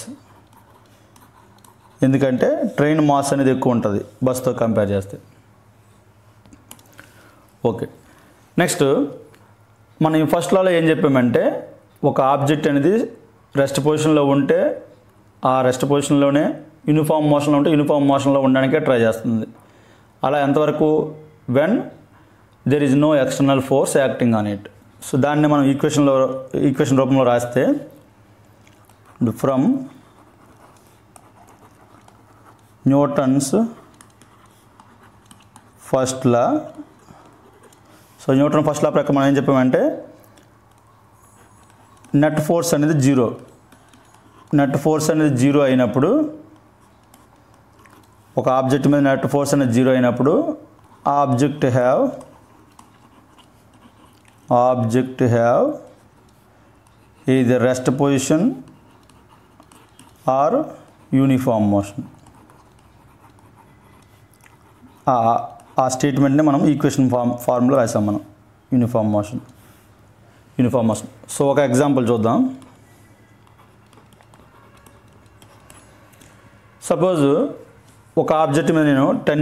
ఎందుకంటే ట్రైన్ మాస్ అనేది ఎక్కువ ఉంటుంది బస్తో కంపేర్ చేస్తే. ఓకే, నెక్స్ట్ మనం ఫస్ట్ లాలో ఏం చెప్పామంటే ఒక ఆబ్జెక్ట్ అనేది రెస్ట్ పొజిషన్లో ఉంటే ఆ రెస్ట్ పొజిషన్లోనే యూనిఫామ్ మోషన్లో ఉంటే యూనిఫామ్ మోషన్లో ఉండడానికే ట్రై చేస్తుంది. అలా ఎంతవరకు when there is no external force acting on it. So దాన్ని మనం ఈక్వేషన్ రూపంలో రాస్తే from Newton's first law. So Newton first law ప్రకారం మనం ఏం చెప్పామంటే నెట్ ఫోర్స్ అనేది జీరో అయినప్పుడు, ఒక ఆబ్జెక్ట్ మీద నెట్ ఫోర్స్ అనేది జీరో అయినప్పుడు object have either rest position or uniform motion. ఆ స్టేట్మెంట్ని మనం ఈక్వేషన్ ఫార్ములా రాసాం మనం, యూనిఫామ్ మోషన్. సో ఒక ఎగ్జాంపుల్ చూద్దాం. సపోజ్ ఒక ఆబ్జెక్ట్ మీద నేను 10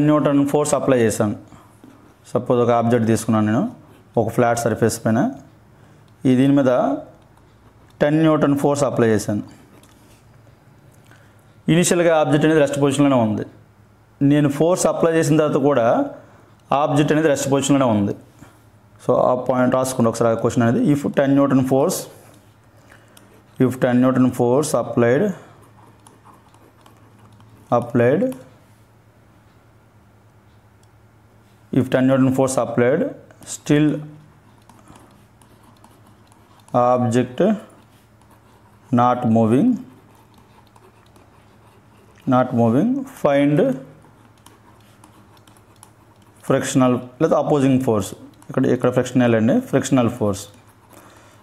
న్యూటన్ ఫోర్స్ అప్లై చేశాను. సపోజ్ ఒక ఆబ్జెక్ట్ తీసుకున్నాను నేను ఒక ఫ్లాట్ సర్ఫేస్ పైన, దీని మీద 10 న్యూటన్ ఫోర్స్ అప్లై చేశాను. ఇనిషియల్గా ఆబ్జెక్ట్ అనేది రెస్ట్ పొజిషన్లోనే ఉంది. నేను ఫోర్స్ అప్లై చేసిన తర్వాత కూడా ఆబ్జెక్ట్ అనేది రెస్ట్ పొజిషన్లోనే ఉంది. సో ఆ పాయింట్ రాసుకోండి ఒకసారి. ఆ క్వశ్చన్ అనేది if 10 Newton force applied still object not moving find frictional లేదా అపోజింగ్ ఫోర్స్. ఇక్కడ ఫ్రిక్షనల్ అండి, ఫ్రిక్షనల్ ఫోర్స్.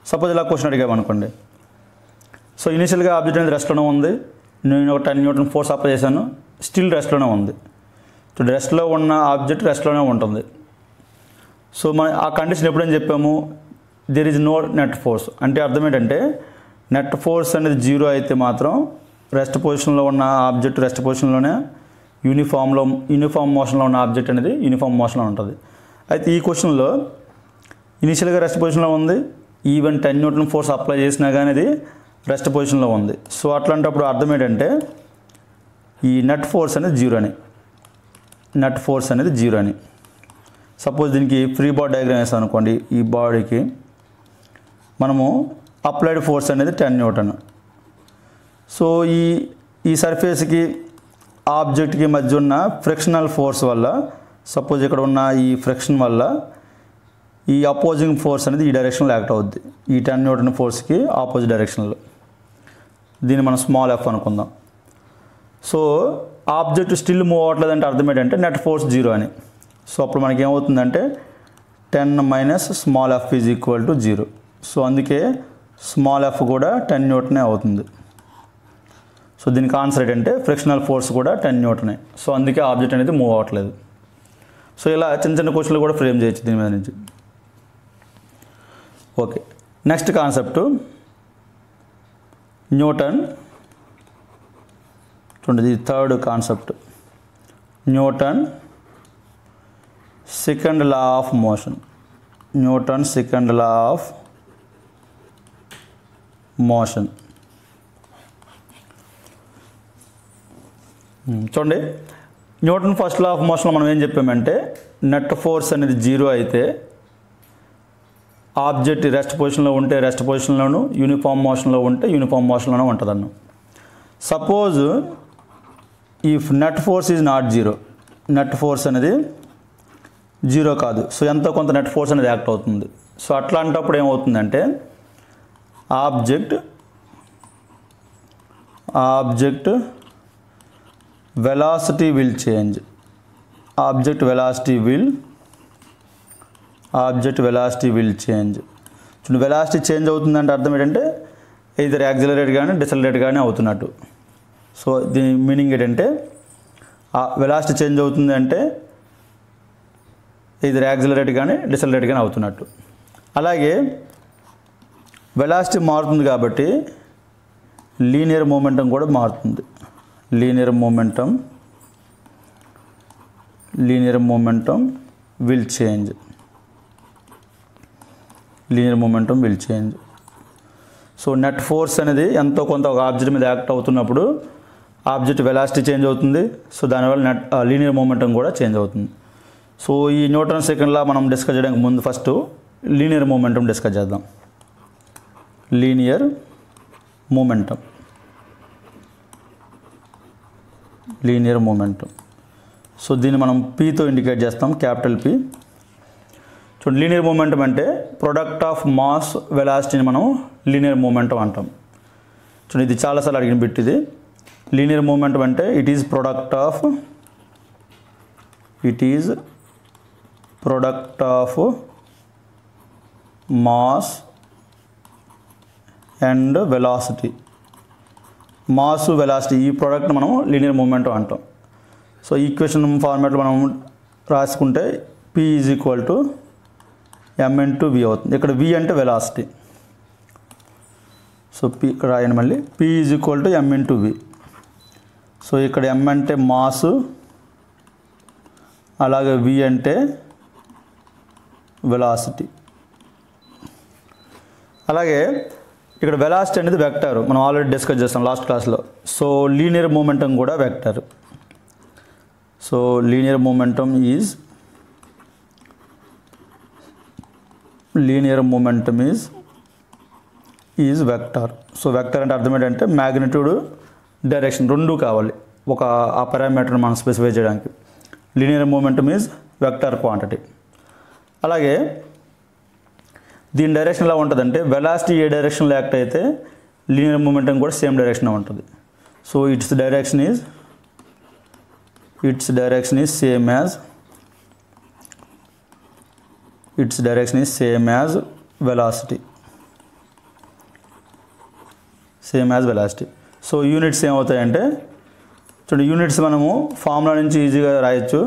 సపోజ్ ఇలా క్వశ్చన్ అడిగామనుకోండి. సో ఇనిషియల్గా ఆబ్జెక్ట్ అనేది రెస్ట్లోనే ఉంది, నేను ఒక 10 న్యూటన్ ఫోర్స్ అప్లై చేశాను, స్టిల్ రెస్ట్లోనే ఉంది. సో రెస్ట్లో ఉన్న ఆబ్జెక్ట్ రెస్ట్లోనే ఉంటుంది. సో మన ఆ కండిషన్ ఎప్పుడైనా చెప్పాము, there is no net force అంటే అర్థం ఏంటంటే నెట్ ఫోర్స్ అనేది 0 అయితే మాత్రం రెస్ట్ పొజిషన్లో ఉన్న ఆబ్జెక్ట్ రెస్ట్ పొజిషన్లోనే యూనిఫామ్ మోషన్లో ఉన్న ఆబ్జెక్ట్ అనేది యూనిఫామ్ మోషన్లో ఉంటుంది. అయితే ఈ క్వశ్చన్లో ఇనిషియల్గా రెస్ట్ పొజిషన్లో ఉంది, ఈవెన్ 10 న్యూటన్ ఫోర్స్ అప్లై చేసినా కానీ అది రెస్ట్ పొజిషన్లో ఉంది. సో అట్లాంటప్పుడు అర్థం ఏంటంటే ఈ నెట్ ఫోర్స్ అనేది 0 అని, నెట్ ఫోర్స్ అనేది 0 అని. సపోజ్ దీనికి ఫ్రీ బాడీ డయాగ్రామ్ వేస్తాం అనుకోండి, ఈ బాడీకి మనము అప్లైడ్ ఫోర్స్ అనేది 10 న్యూటన్. సో ఈ సర్ఫేస్కి ఆబ్జెక్ట్కి మధ్య ఉన్న ఫ్రిక్షనల్ ఫోర్స్ వల్ల, సపోజ్ ఇక్కడ ఉన్న ఈ ఫ్రిక్షన్ వల్ల ఈ అపోజింగ్ ఫోర్స్ అనేది ఈ డైరెక్షన్లో యాక్ట్ అవుద్ది, ఈ 10 న్యూటన్ ఫోర్స్కి ఆపోజిట్ డైరెక్షన్లో. దీన్ని మనం స్మాల్ ఎఫ్ అనుకుందాం. సో ఆబ్జెక్ట్ స్టిల్ మూవ్ అవ్వట్లేదు అంటే అర్థం ఏంటంటే నెట్ ఫోర్స్ 0 అని. సో అప్పుడు మనకి ఏమవుతుందంటే 10 minus small F is equal to 0. So అందుకే స్మాల్ ఎఫ్ కూడా 10 న్యూటనే అవుతుంది. సో దీనికి ఆన్సర్ ఏంటంటే ఫ్రిక్షనల్ ఫోర్స్ కూడా 10 న్యూటనే. సో అందుకే ఆబ్జెక్ట్ అనేది మూవ్ అవ్వట్లేదు. సో ఇలా చిన్న చిన్న క్వశ్చన్లు కూడా ఫ్రేమ్ చేయొచ్చు దీని మీద నుంచి. Okay, next concept Newton. చూడండి, ఇది third concept, Newton second law of motion. Newton second law of motion. చూడండి, న్యూటన్ ఫస్ట్ లా ఆఫ్ మోషన్లో మనం ఏం చెప్పామంటే నెట్ ఫోర్స్ అనేది 0 అయితే ఆబ్జెక్ట్ రెస్ట్ పొజిషన్లో ఉంటే రెస్ట్ పొజిషన్లోను, యూనిఫామ్ మోషన్లో ఉంటే యూనిఫామ్ మోషన్లోనే ఉంటుంది అన్న. Suppose if net force is not 0, net force అనేది 0 కాదు, సో ఎంతో కొంత నెట్ ఫోర్స్ అనేది యాక్ట్ అవుతుంది. సో అట్లాంటప్పుడు ఏమవుతుందంటే object velocity will change. Object velocity will change. చూడండి, వెలాసిటీ చేంజ్ అవుతుందంటే అర్థం ఏంటంటే ఇద్దరు యాక్సిలరేట్ కానీ డిసలరేట్ కానీ అవుతున్నట్టు. సో దీని మీనింగ్ ఏంటంటే వెలాసిటీ చేంజ్ అవుతుంది అంటే ఇద్దరు యాక్సిలరేట్ కానీ డిసలరేట్ కానీ అవుతున్నట్టు. అలాగే వెలాసిటీ మారుతుంది కాబట్టి లీనియర్ మూమెంటం కూడా మారుతుంది. Linear momentum will change. So net force అనేది ఎంతో కొంత ఒక ఆబ్జెక్ట్ మీద యాక్ట్ అవుతున్నప్పుడు ఆబ్జెక్ట్ వెలాసిటీ చేంజ్ అవుతుంది. సో దానివల్ల లీనియర్ మూమెంటం కూడా చేంజ్ అవుతుంది. సో ఈ న్యూటన్ సెకండ్ లా మనం డిస్కస్ చేయడానికి ముందు ఫస్ట్ లీనియర్ మూమెంటం డిస్కస్ చేద్దాం. Linear momentum. సో దీన్ని మనం పీతో ఇండికేట్ చేస్తాం, క్యాపిటల్ పి. చూడండి, లీనియర్ మూమెంటం అంటే ప్రొడక్ట్ ఆఫ్ మాస్ వెలాసిటీని మనం లీనియర్ మూమెంటం అంటాం. చూడండి, ఇది చాలాసార్లు అడిగిన బిట్ ఇది. లీనియర్ మూమెంటం అంటే it is product of mass and velocity. Mass velocity ఈ ప్రోడక్ట్ని మనం లీనియర్ మూమెంటం అంటాం. సో ఈక్వేషన్ ఫార్మాట్లో మనం రాసుకుంటే P is equal to m/v అవుతుంది. ఇక్కడ v అంటే వెలాసిటీ. సో P ఇక్కడ రాయండి మళ్ళీ, P is equal to m/v. So ఇక్కడ m అంటే మాసు, అలాగే v అంటే వెలాసిటీ. అలాగే ఇక్కడ వెలాసిటీ అనేది వెక్టర్, మనం ఆల్రెడీ డిస్కస్ చేస్తాం లాస్ట్ క్లాస్లో. సో లీనియర్ మూమెంటం కూడా vector. So linear momentum is vector. So vector అంటే అర్థం ఏంటంటే మ్యాగ్నిట్యూడ్, డైరెక్షన్ రెండూ కావాలి ఒక ఆ పారామీటర్ని మనం స్పెసిఫై చేయడానికి. Linear momentum is vector quantity. అలాగే దీని డైరెక్షన్ ఎలా ఉంటుందంటే వెలాసిటీ ఏ డైరెక్షన్లో యాక్ట్ అయితే లీనియర్ మూమెంటం కూడా సేమ్ డైరెక్షన్లో ఉంటుంది. So its direction is same as velocity. So units ఏమవుతాయంటే చూడండి, యూనిట్స్ మనము ఫార్ములా నుంచి ఈజీగా రాయొచ్చు.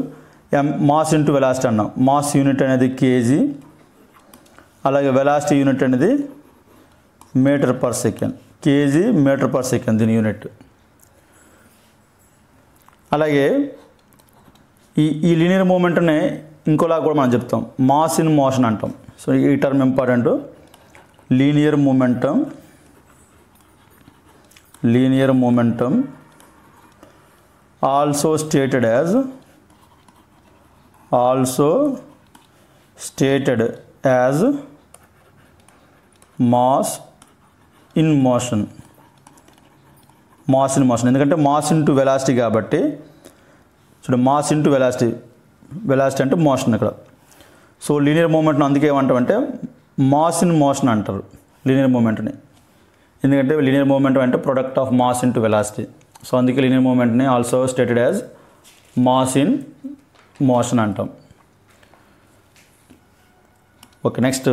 మాస్ ఇంటూ వెలాసిటీ అన్నాం. మాస్ యూనిట్ అనేది కేజీ, అలాగే వెలాసిటీ యూనిట్ అనేది metre per second, KG metre per second దీని యూనిట్. అలాగే ఈ లీనియర్ మూమెంట్ని ఇంకోలా కూడా మనం చెప్తాం, మాస్ ఇన్ మోషన్ అంటాం. సో ఈ term important. Linear momentum also stated as mass in motion. ఎందుకంటే మాస్ ఇంటూ వెలాసిటీ కాబట్టి చూడండి, మాస్ ఇంటూ వెలాసిటీ అంటే మోషన్ ఇక్కడ. సో లీనియర్ మూమెంట్ని అందుకే ఏమంటామంటే మాస్ ఇన్ మోషన్ అంటారు లీనియర్ మూమెంట్ని. ఎందుకంటే లీనియర్ మూమెంట్ అంటే product of mass into velocity. So అందుకే లీనియర్ మూమెంట్ని also stated as mass in motion అంటాం. Okay, next.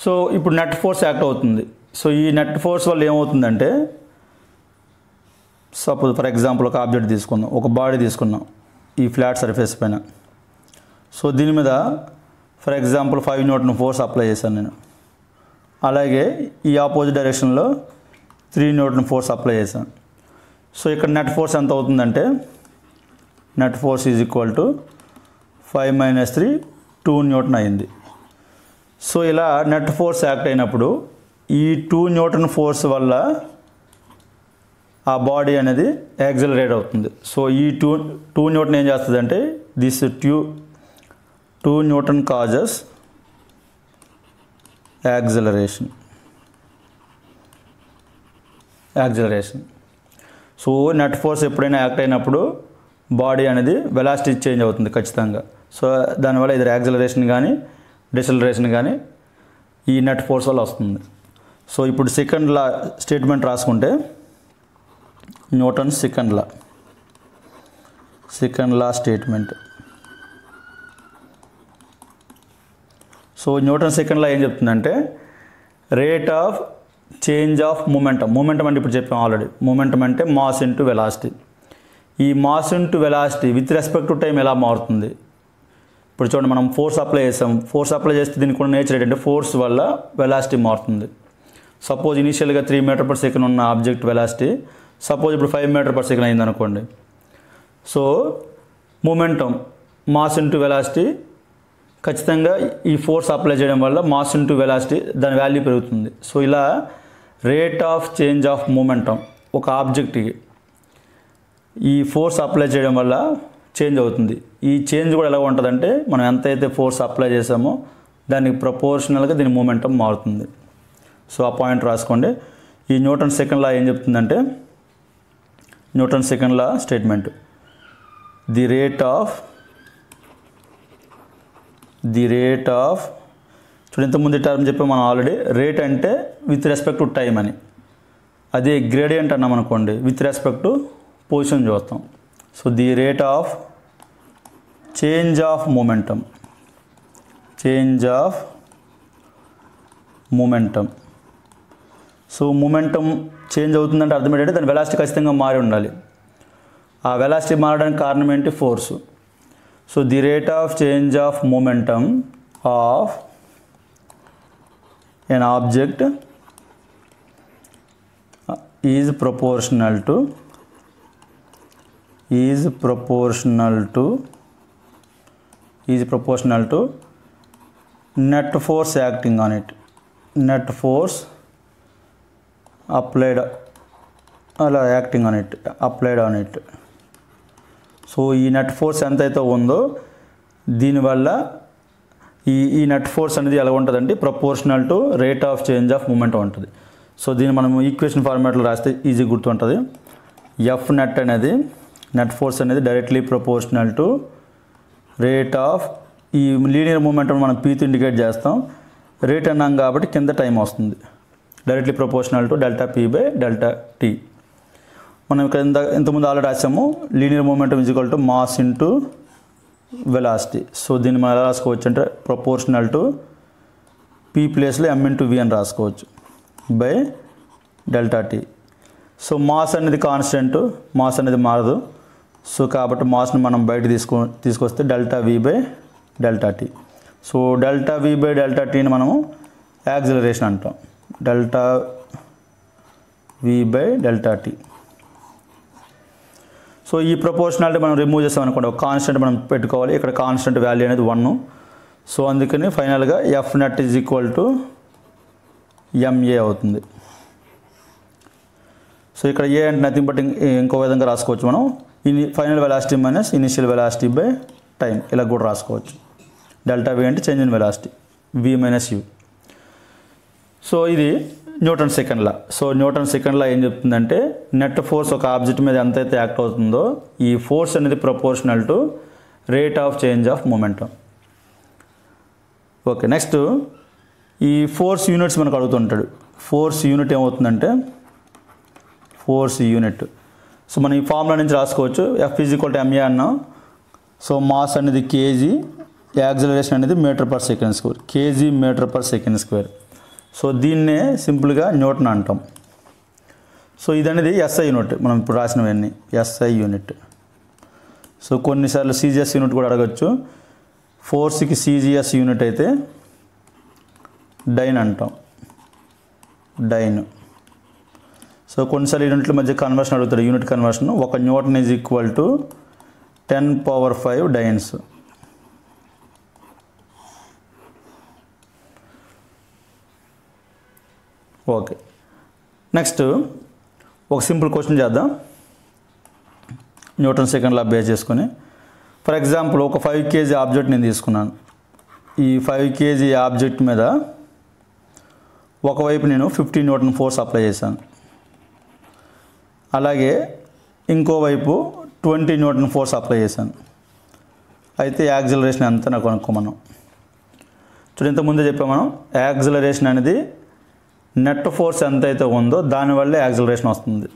సో ఇప్పుడు నెట్ ఫోర్స్ యాక్ట్ అవుతుంది. సో ఈ నెట్ ఫోర్స్ వల్ల ఏమవుతుందంటే, సపోజ్ ఫర్ ఎగ్జాంపుల్ ఒక ఆబ్జెక్ట్ తీసుకుందాం, ఒక బాడీ తీసుకున్నాం ఈ ఫ్లాట్ సర్ఫేస్ పైన. సో దీని మీద for example 5 Newton force apply చేశాను నేను. అలాగే ఈ ఆపోజిట్ డైరెక్షన్లో 3 న్యూటన్ ఫోర్స్ అప్లై చేశాను. సో ఇక్కడ నెట్ ఫోర్స్ ఎంత అవుతుందంటే, net force is equal to 5 - 3 2 Newton అయింది. సో ఇలా నెట్ ఫోర్స్ యాక్ట్ అయినప్పుడు ఈ 2 న్యూటన్ ఫోర్స్ వల్ల ఆ బాడీ అనేది యాక్సిలరేట్ అవుతుంది. సో ఈ టూ న్యూటన్ ఏం చేస్తుంది అంటే, this 2 Newton causes acceleration. So net force ఎప్పుడైనా యాక్ట్ అయినప్పుడు బాడీ అనేది వెలాసిటీ చేంజ్ అవుతుంది ఖచ్చితంగా. సో దానివల్ల ఇది యాక్సిలరేషన్ కానీ డిసెలరేషన్ కానీ ఈ నెట్ ఫోర్స్ వల్ల వస్తుంది. సో ఇప్పుడు సెకండ్ లా స్టేట్మెంట్ రాసుకుంటే, న్యూటన్ సెకండ్ లా statement. So Newton second law ఏం చెప్తుందంటే, rate of change of momentum అంటే ఇప్పుడు చెప్పాం ఆల్రెడీ. మూమెంటం అంటే మాస్ ఇంటూ వెలాసిటీ. ఈ mass into velocity with respect to time ఎలా మారుతుంది? ఇప్పుడు చూడండి, మనం ఫోర్స్ అప్లై చేస్తాం. ఫోర్స్ అప్లై చేస్తే దీనికి కూడా నేచర్ ఏంటంటే ఫోర్స్ వల్ల వెలాసిటీ మారుతుంది. సపోజ్ ఇనీషియల్గా 3 మీటర్ పర్ సెకండ్ ఉన్న ఆబ్జెక్ట్ వెలాసిటీ సపోజ్ ఇప్పుడు 5 మీటర్ పర్ సెకండ్ అయింది అనుకోండి. So momentum mass into velocity ఖచ్చితంగా ఈ ఫోర్స్ అప్లై చేయడం వల్ల మాస్ ఇంటూ వెలాసిటీ దాని వాల్యూ పెరుగుతుంది. సో ఇలా rate of change of momentum ఒక ఆబ్జెక్ట్కి ఈ ఫోర్స్ అప్లై చేయడం వల్ల చేంజ్ అవుతుంది. ఈ చేంజ్ కూడా ఎలా ఉంటుందంటే, మనం ఎంతైతే ఫోర్స్ అప్లై చేసామో దానికి ప్రపోర్షనల్గా దీని మూమెంటం మారుతుంది. సో ఆ పాయింట్ రాసుకోండి. ఈ న్యూటన్ సెకండ్ లా ఏం చెప్తుందంటే, Newton second law statement, the rate of చూడండి, ఇంతకుముందు టర్మ్ చెప్పాం మనం ఆల్రెడీ. రేట్ అంటే విత్ రెస్పెక్ట్ టు టైం అని. అదే గ్రేడియంట్ అన్నాం అనుకోండి, విత్ రెస్పెక్ట్ టు పొజిషన్ చూస్తాం. So the rate of change of momentum so momentum change అవుతుందంటే అర్థం ఏంటంటే దాని వెలాసిటీ ఖచ్చితంగా మారి ఉండాలి. ఆ వెలాసిటీ మారడానికి కారణం ఏంటి? Force. So the rate of change of momentum of an object is proportional to net force acting on it, net force applied on it. So ఈ నెట్ ఫోర్స్ ఎంతైతే ఉందో దీనివల్ల ఈ నెట్ ఫోర్స్ అనేది ఎలా ఉంటుందంటే proportional to rate of change of momentum ఉంటుంది. So దీన్ని మనం ఈక్వేషన్ ఫార్మాట్లో రాస్తే ఈజీ గుర్తుంటుంది. ఎఫ్ నెట్ అనేది నెట్ ఫోర్స్ అనేది directly proportional to rate of ఈ లీనియర్ మూమెంటం మనం పీతో ఇండికేట్ చేస్తాం. రేట్ అన్నాం కాబట్టి కింద టైం వస్తుంది. Directly proportional to delta P by delta T. మనం ఇక్కడ ఇంతకుముందు ఆల్రెడీ రాసాము, linear momentum is equal to mass into velocity. So దీన్ని మనం ఎలా రాసుకోవచ్చు అంటే ప్రపోర్షనల్ టు పీ ప్లేస్లో ఎమ్ ఇంటూ వి అని రాసుకోవచ్చు by delta T. So mass అనేది కాన్స్టెంట్, మాస్ అనేది మారదు. సో కాబట్టి మాస్ని మనం బయట తీసుకొస్తే delta V by delta T. So delta V by delta టీని మనము యాక్సిలరేషన్ అంటాం. Delta V by delta T. So ఈ ప్రపోర్షనాలిటీ మనం రిమూవ్ చేసామనుకోండి, ఒక కాన్స్టెంట్ మనం పెట్టుకోవాలి. ఇక్కడ కాన్స్టెంట్ వాల్యూ అనేది 1. సో అందుకని ఫైనల్గా F net is equal to MA అవుతుంది. సో ఇక్కడ ఏ అంటే నథింగ్ బట్ ఇంకో విధంగా రాసుకోవచ్చు మనం, final velocity minus initial velocity by time, ఇలా కూడా రాసుకోవచ్చు. డెల్టా వి అంటే change in velocity, V minus U. So ఇది Newton second law. So Newton second law ఏం చెప్తుందంటే నెట్ ఫోర్స్ ఒక ఆబ్జెక్ట్ మీద ఎంతైతే యాక్ట్ అవుతుందో ఈ ఫోర్స్ అనేది proportional to rate of change of momentum. Okay, next ఈ ఫోర్స్ యూనిట్స్ మనకు అడుగుతుంటాడు. ఫోర్స్ యూనిట్ ఏమవుతుందంటే ఫోర్స్ యూనిట్. సో మనం ఈ ఫార్ములా నుంచి రాసుకోవచ్చు. F is equal to MA అన్నాం. సో మాస్ అనేది కేజీ, యాక్సిలరేషన్ అనేది metre per second square, KG metre per second square. So దీన్నే సింపుల్గా న్యూటన్ అంటాం. సో ఇది అనేది ఎస్ఐ యూనిట్, మనం ఇప్పుడు రాసినవన్నీ ఎస్ఐ యూనిట్. సో కొన్నిసార్లు సిజిఎస్ యూనిట్ కూడా అడగచ్చు. ఫోర్స్కి సిజిఎస్ యూనిట్ అయితే డైన్ అంటాం, డైన్. సో కొన్నిసార్లు యూనిట్ల మధ్య కన్వర్షన్ అడుగుతాడు, యూనిట్ కన్వర్షన్. ఒక Newton is equal to 10⁵ dynes. Okay, next ఒక సింపుల్ క్వశ్చన్ చేద్దాం న్యూటన్ సెకండ్ లా బేస్ చేసుకొని. ఫర్ ఎగ్జాంపుల్ ఒక 5 kg ఆబ్జెక్ట్ నేను తీసుకున్నాను. ఈ 5 kg ఆబ్జెక్ట్ మీద ఒకవైపు నేను 50 న్యూటన్ ఫోర్స్ అప్లై చేశాను, అలాగే ఇంకోవైపు 20 న్యూటన్ ఫోర్స్ అప్లై చేశాను. అయితే యాక్సిలరేషన్ ఎంత నాకు కనుక్కోమన్నాం. చూడండి, ఇంతకుముందే చెప్పాము మనం, యాక్సిలరేషన్ అనేది నెట్ ఫోర్స్ ఎంత అయితే ఉందో దానివల్లే యాక్సిలరేషన్ వస్తుంది.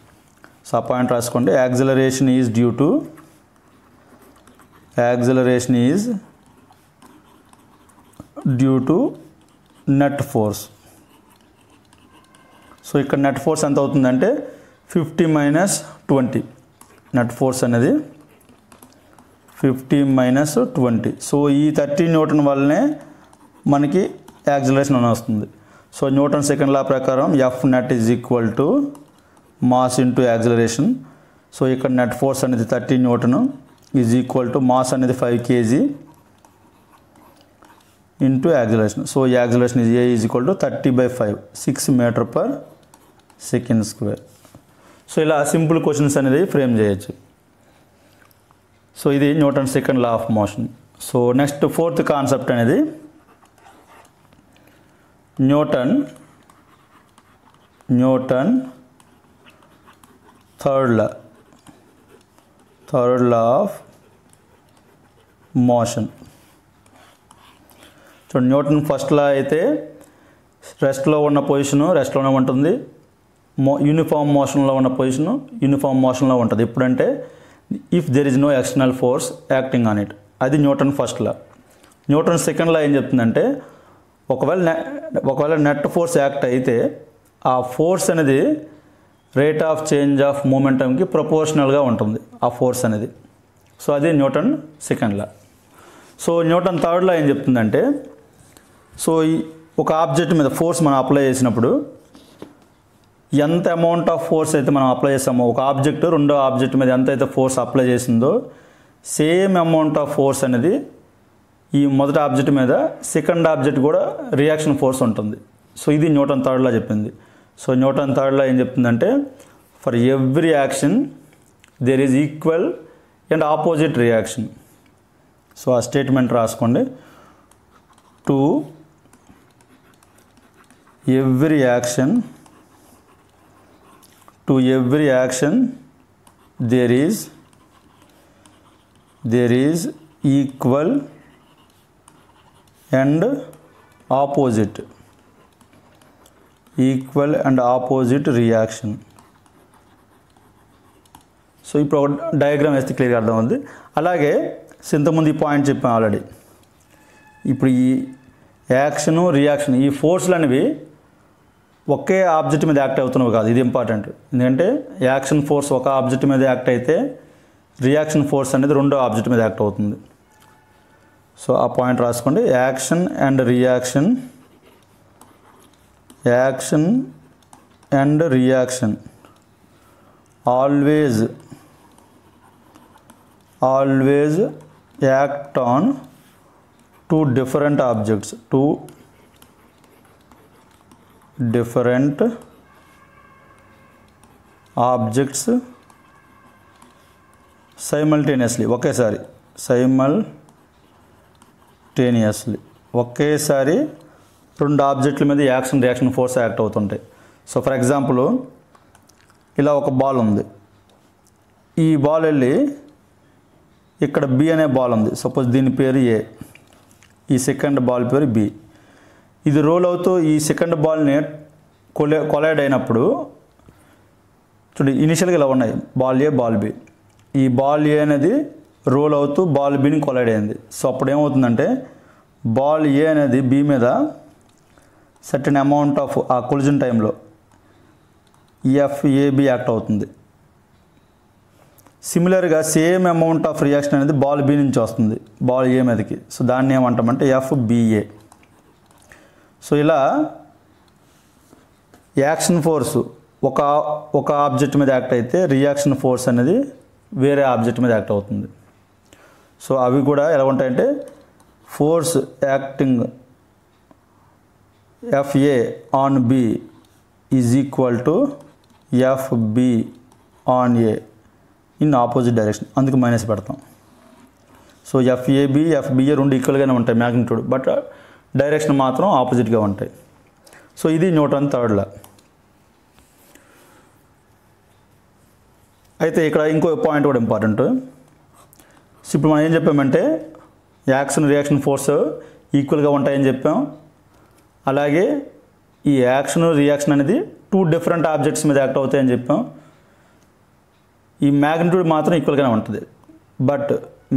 సో ఆ పాయింట్ రాసుకోండి. Acceleration is due to net force. So ఇక్కడ నెట్ ఫోర్స్ ఎంత అవుతుందంటే 50 - 20. నెట్ ఫోర్స్ అనేది 50 - 20. సో ఈ 30 న్యూటన్ వల్లనే మనకి యాక్సిలరేషన్ అని వస్తుంది. సో న్యూటన్ సెకండ్ లా ప్రకారం F net is equal to mass into acceleration. So ఇక్కడ నెట్ ఫోర్స్ అనేది 30 newton is equal to mass అనేది 5 kg into acceleration. So acceleration is A is equal to 30/5, 6 metre per second square. So ఇలా simple questions అనేది frame చేయొచ్చు. So ఇది Newton second law of motion. So next fourth concept అనేది Newton third law of motion. So Newton first law అయితే రెస్ట్లో ఉన్న position రెస్ట్లోనే ఉంటుంది, uniform మోషన్లో ఉన్న పొజిషను యూనిఫామ్ మోషన్లో ఉంటుంది. ఎప్పుడంటే if there is no external force acting on it. అది Newton first law. Newton second law ఏం చెప్తుందంటే ఒకవేళ నెట్ ఫోర్స్ యాక్ట్ అయితే ఆ ఫోర్స్ అనేది రేట్ ఆఫ్ చేంజ్ ఆఫ్ మూమెంటంకి ప్రపోర్షనల్గా ఉంటుంది ఆ ఫోర్స్ అనేది. సో అది Newton second law. So Newton third law ఏం చెప్తుందంటే, సో ఒక ఆబ్జెక్ట్ మీద ఫోర్స్ మనం అప్లై చేసినప్పుడు ఎంత అమౌంట్ ఆఫ్ ఫోర్స్ అయితే మనం అప్లై చేస్తామో, ఒక ఆబ్జెక్ట్ రెండో ఆబ్జెక్ట్ మీద ఎంత అయితే ఫోర్స్ అప్లై చేసిందో సేమ్ అమౌంట్ ఆఫ్ ఫోర్స్ అనేది ఈ మొదటి ఆబ్జెక్ట్ మీద సెకండ్ ఆబ్జెక్ట్ కూడా రియాక్షన్ ఫోర్స్ ఉంటుంది. సో ఇది న్యూటన్ థర్డ్ లా చెప్పింది. సో న్యూటన్ థర్డ్ లా ఏం చెప్తుందంటే for every action there is equal and opposite reaction. So ఆ స్టేట్మెంట్ రాసుకోండి. To every action there is equal and opposite reaction. So ఇప్పుడు ఒక diagram వేస్తే క్లియర్గా అర్థమవుతుంది. అలాగే ఇంతకుముందు ఈ పాయింట్ చెప్పాను ఆల్రెడీ. ఇప్పుడు ఈ యాక్షను రియాక్షన్ ఈ ఫోర్స్లు అనేవి ఒకే ఆబ్జెక్ట్ మీద యాక్ట్ అవుతున్నవి కాదు. ఇది ఇంపార్టెంట్. ఎందుకంటే యాక్షన్ ఫోర్స్ ఒక ఆబ్జెక్ట్ మీద యాక్ట్ అయితే రియాక్షన్ ఫోర్స్ అనేది రెండో ఆబ్జెక్ట్ మీద యాక్ట్ అవుతుంది. సో ఆ పాయింట్ రాసుకోండి. Action and reaction, action and reaction always act on two different objects, two different objects simultaneously, ఒకేసారి simultaneously ఒకేసారి రెండు ఆబ్జెక్టుల మీద యాక్షన్ రియాక్షన్ ఫోర్స్ యాక్ట్ అవుతుంటాయి. సో ఫర్ ఎగ్జాంపుల్ ఇలా ఒక బాల్ ఉంది, ఈ బాల్ వెళ్ళి ఇక్కడ బి అనే బాల్ ఉంది, సపోజ్ దీని పేరు ఏ, ఈ సెకండ్ బాల్ పేరు బి. ఇది రోల్ అవుతూ ఈ సెకండ్ బాల్ని కొలైడ్ అయినప్పుడు చూడండి, ఇనిషియల్గా ఇలా ఉన్నాయి బాల్ ఏ బాల్ బి. ఈ బాల్ ఏ అనేది రోల్ అవుతూ బాల్ బిని కొలైడ్ అయింది. సో అప్పుడు ఏమవుతుందంటే బాల్ ఏ అనేది బి మీద సర్టెన్ అమౌంట్ ఆఫ్ ఆ కొలిజన్ టైంలో ఎఫ్ఏబి యాక్ట్ అవుతుంది. సిమిలర్గా సేమ్ అమౌంట్ ఆఫ్ రియాక్షన్ అనేది బాల్ బి నుంచి వస్తుంది బాల్ ఏ మీదకి. సో దాన్ని ఏమంటామంటే ఎఫ్బిఏ. సో ఇలా యాక్షన్ ఫోర్స్ ఒక ఆబ్జెక్ట్ మీద యాక్ట్ అయితే రియాక్షన్ ఫోర్స్ అనేది వేరే ఆబ్జెక్ట్ మీద యాక్ట్ అవుతుంది. సో అవి కూడా ఎలా ఉంటాయంటే force acting FA on B is equal to FB on A in opposite direction, అందుకు మైనస్ పెడతాం. సో ఎఫ్ఏబి ఎఫ్బిఏ రెండు ఈక్వల్గానే ఉంటాయి మ్యాగ్నిట్యూడ్, బట్ డైరెక్షన్ మాత్రం ఆపోజిట్గా ఉంటాయి. సో ఇది న్యూటన్ థర్డ్ లా. అయితే ఇక్కడ ఇంకో పాయింట్ కూడా ఇంపార్టెంట్. సో ఇప్పుడు మనం ఏం చెప్పామంటే యాక్షన్ రియాక్షన్ ఫోర్స్ ఈక్వల్గా ఉంటాయని చెప్పాం. అలాగే ఈ యాక్షన్ రియాక్షన్ అనేది టూ డిఫరెంట్ ఆబ్జెక్ట్స్ మీద యాక్ట్ అవుతాయని చెప్పాం. ఈ మ్యాగ్నిట్యూడ్ మాత్రం ఈక్వల్గానే ఉంటుంది, బట్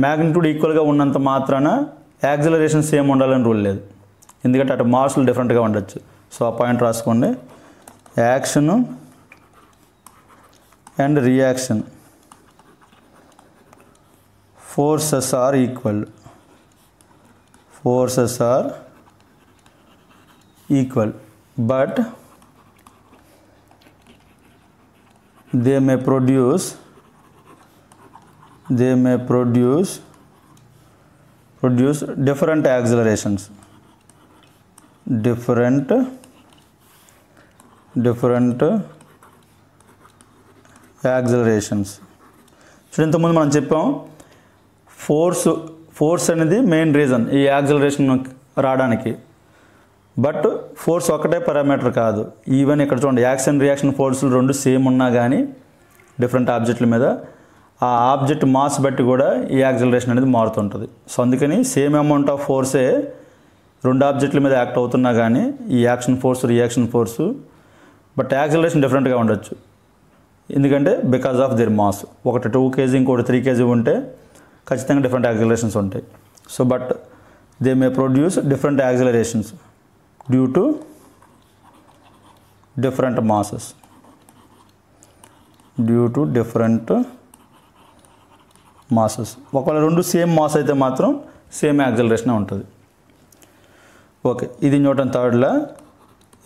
మ్యాగ్నిట్యూడ్ ఈక్వల్గా ఉన్నంత మాత్రాన యాక్సిలరేషన్ సేమ్ ఉండాలని రూల్ లేదు, ఎందుకంటే అటు మాస్లు డిఫరెంట్గా ఉండొచ్చు. సో ఆ పాయింట్ రాసుకోండి. Action and reaction forces are equal, but they may produce different accelerations, different accelerations. చూడండి, ఇంతకుముందు మనం చెప్పాం ఫోర్స్ అనేది మెయిన్ రీజన్ ఈ యాక్సిలరేషన్ రావడానికి, బట్ ఫోర్స్ ఒకటే పారామీటర్ కాదు. ఈవెన్ ఇక్కడ చూడండి, యాక్షన్ రియాక్షన్ ఫోర్సులు రెండు సేమ్ ఉన్నా కానీ డిఫరెంట్ ఆబ్జెక్టుల మీద ఆ ఆబ్జెక్ట్ మాస్ బట్టి కూడా ఈ యాక్సిలరేషన్ అనేది మారుతుంటుంది. సో అందుకని సేమ్ అమౌంట్ ఆఫ్ ఫోర్సే రెండు ఆబ్జెక్టుల మీద యాక్ట్ అవుతున్నా కానీ ఈ action force reaction force, but acceleration డిఫరెంట్గా ఉండొచ్చు. ఎందుకంటే బికాజ్ ఆఫ్ దేర్ మాస్, ఒకటి 2 kg ఇంకోటి 3 kg ఉంటే ఖచ్చితంగా డిఫరెంట్ యాక్సిలరేషన్స్ ఉంటాయి. So but they may produce different accelerations due to different masses, ఒకవేళ రెండు సేమ్ మాస్ అయితే మాత్రం సేమ్ యాక్సిలరేషన్ ఉంటుంది. ఓకే, ఇది న్యూటన్ థర్డ్ లా.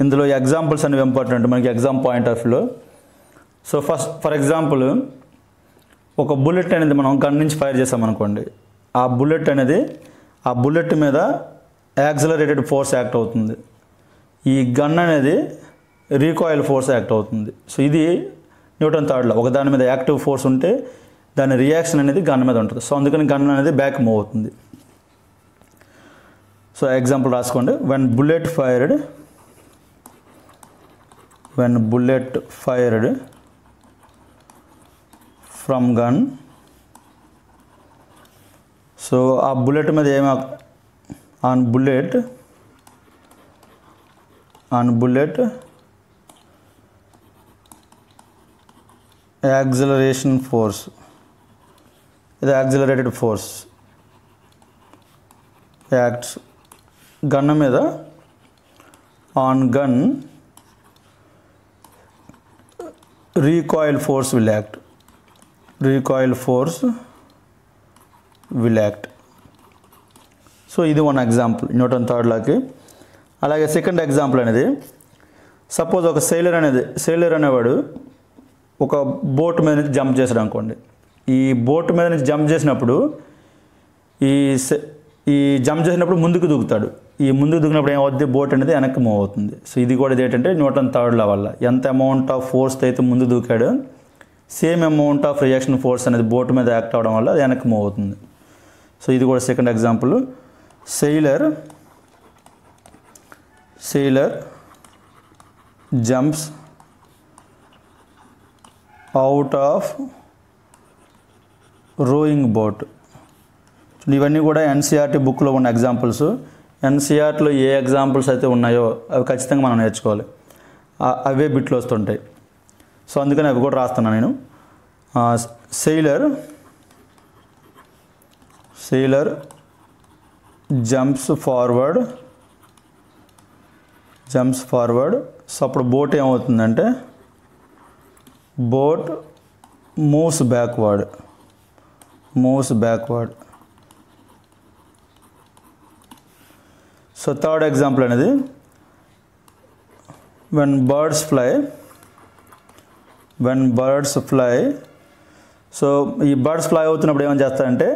ఇందులో ఎగ్జాంపుల్స్ అనేవి ఇంపార్టెంట్ మనకి ఎగ్జామ్ పాయింట్ ఆఫ్ వ్యూలో. సో ఫర్ ఎగ్జాంపుల్ ఒక బుల్లెట్ అనేది మనం గన్ నుంచి ఫైర్ చేసామనుకోండి, ఆ బుల్లెట్ మీద యాక్సిలరేటెడ్ ఫోర్స్ యాక్ట్ అవుతుంది, ఈ గన్ అనేది రీకాయిల్ ఫోర్స్ యాక్ట్ అవుతుంది. సో ఇది న్యూటన్ థర్డ్ లా. ఒక దాని మీద యాక్టివ్ ఫోర్స్ ఉంటే దాని రియాక్షన్ అనేది గన్ మీద ఉంటుంది. సో అందుకని గన్ అనేది బ్యాక్ మూవ్ అవుతుంది. సో ఎగ్జాంపుల్ రాసుకోండి. when bullet fired from gun, so ఆ బుల్లెట్ మీద ఆన్ బుల్లెట్ యాక్సిలరేషన్ ఫోర్స్, ఇది యాక్సిలరేటెడ్ ఫోర్స్ యాక్ట్స్ గన్ మీద. On gun recoil force will act, so ఇది వన్ ఎగ్జాంపుల్ న్యూటన్ థర్డ్ లాకి. అలాగే second example అనేది, suppose ఒక sailor అనేవాడు ఒక బోట్ మీద నుంచి జంప్ చేశాడు అనుకోండి. ఈ బోట్ మీద నుంచి జంప్ చేసినప్పుడు ఈ జంప్ చేసినప్పుడు ముందుకు దూకుతాడు. ఈ ముందుకు దూకినప్పుడు ఏమవుద్ది, బోట్ అనేది వెనక్కి మూవ్ అవుతుంది. సో ఇది కూడా ఏంటంటే న్యూటన్ థర్డ్ లా వల్ల ఎంత అమౌంట్ ఆఫ్ ఫోర్స్ అయితే ముందు దూకాడు, same amount of reaction force అనేది బోట్ మీద యాక్ట్ అవ్వడం వల్ల అది వెనక్కి మూవ్ అవుతుంది. సో ఇది కూడా second example. Sailor jumps out of rowing boat. ఇవన్నీ కూడా ఎన్సీఆర్టీ బుక్లో ఉన్న ఎగ్జాంపుల్స్. ఎన్సీఆర్టీలో ఏ ఎగ్జాంపుల్స్ అయితే ఉన్నాయో అవి ఖచ్చితంగా మనం నేర్చుకోవాలి, అవే బిట్లు వస్తుంటాయి. సో అందుకని అవి కూడా రాస్తున్నాను నేను. Sailor jumps forward. సో అప్పుడు బోట్ ఏమవుతుందంటే boat moves backward. So third example అనేది, when birds fly. సో ఈ బర్డ్స్ ఫ్లై అవుతున్నప్పుడు ఏమని చేస్తారంటే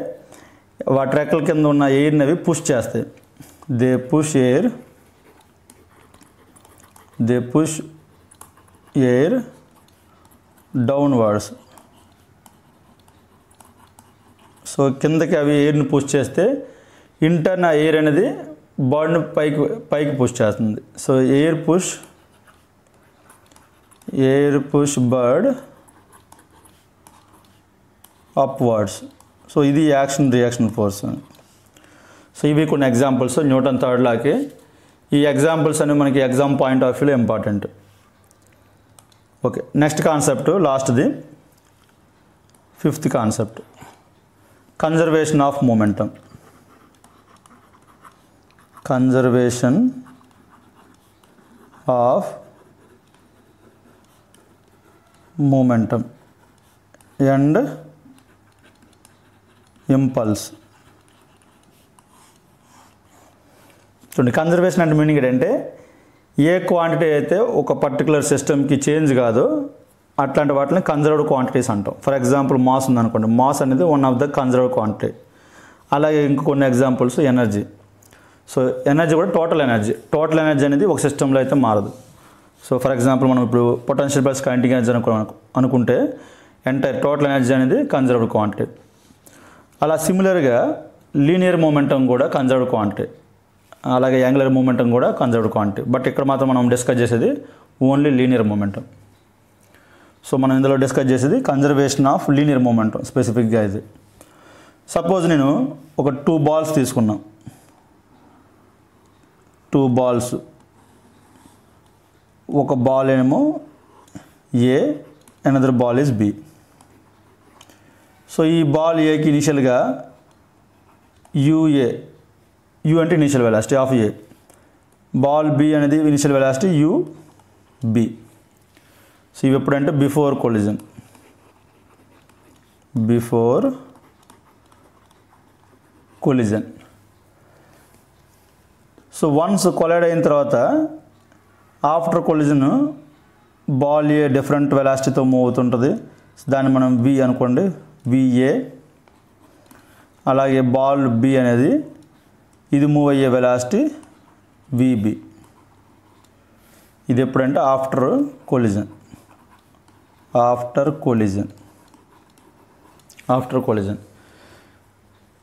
వాటి రెక్కల కింద ఉన్న ఎయిర్ని అవి పుష్ చేస్తాయి. They push air downwards. So కిందకి అవి ఎయిర్ని పుష్ చేస్తే ఇంటర్న్ ఆ ఎయిర్ అనేది బర్డ్ని పైకి పుష్ చేస్తుంది. So air push bird upwards. So ఇది యాక్షన్ రియాక్షన్ ఫోర్స్. సో ఇవి కొన్ని ఎగ్జాంపుల్స్ న్యూటన్ థర్డ్ లాకి. ఈ ఎగ్జాంపుల్స్ అనేవి మనకి ఎగ్జామ్ పాయింట్ ఆఫ్ వ్యూలో ఇంపార్టెంట్. ఓకే, నెక్స్ట్ కాన్సెప్ట్ లాస్ట్ది, fifth concept, conservation of momentum. Conservation of momentum and impulse. చూడండి, conservation అంటే మీనింగ్ ఏంటంటే ఏ క్వాంటిటీ అయితే ఒక పర్టికులర్ సిస్టమ్కి చేంజ్ కాదో అట్లాంటి వాటిని కన్జర్వ్డ్ క్వాంటిటీస్ అంటాం. ఫర్ ఎగ్జాంపుల్ మాస్ ఉందనుకోండి, మాస్ అనేది one of the conserved quantity. అలాగే ఇంకొన్ని ఎగ్జాంపుల్స్ ఎనర్జీ. సో ఎనర్జీ కూడా టోటల్ ఎనర్జీ అనేది ఒక సిస్టంలో అయితే మారదు. సో ఫర్ ఎగ్జాంపుల్ మనం ఇప్పుడు పొటెన్షియల్ ప్లస్ కైనెటిక్ ఎనర్జీ అనుకుంటే ఎంటైర్ టోటల్ ఎనర్జీ అనేది కన్జర్వ్డ్ క్వాంటిటీ. అలా సిమిలర్గా లీనియర్ మూమెంటం కూడా కన్జర్వ్డ్ క్వాంటిటీ, అలాగే యాంగులర్ మూమెంటం కూడా కన్జర్వ్డ్ క్వాంటిటీ. బట్ ఇక్కడ మాత్రం మనం డిస్కస్ చేసేది ఓన్లీ లీనియర్ మూమెంటం. సో మనం ఇందులో డిస్కస్ చేసేది కన్జర్వేషన్ ఆఫ్ లీనియర్ మూమెంటం స్పెసిఫిక్గా. ఇది సపోజ్ నేను ఒక 2 balls తీసుకున్నాం. 2 balls, ఒక బాల్ ఏమో A, another ball is B. So ఈ బాల్ ఏకి ఇనిషియల్గా యు అంటే initial velocity of A, ball B అనేది ఇనిషియల్ వెలాసిటీ యు బి. సో ఇవి ఎప్పుడంటే before collision. So once collide అయిన తర్వాత after collision ball A different వెలాసిటీతో మూవ్ అవుతుంటుంది. దాన్ని మనం వి అనుకోండి, విఏ. అలాగే బాల్ బి అనేది ఇది మూవ్ అయ్యే వెలాసిటీ విబి. ఇది ఎప్పుడంటే ఆఫ్టర్ కొలిజన్.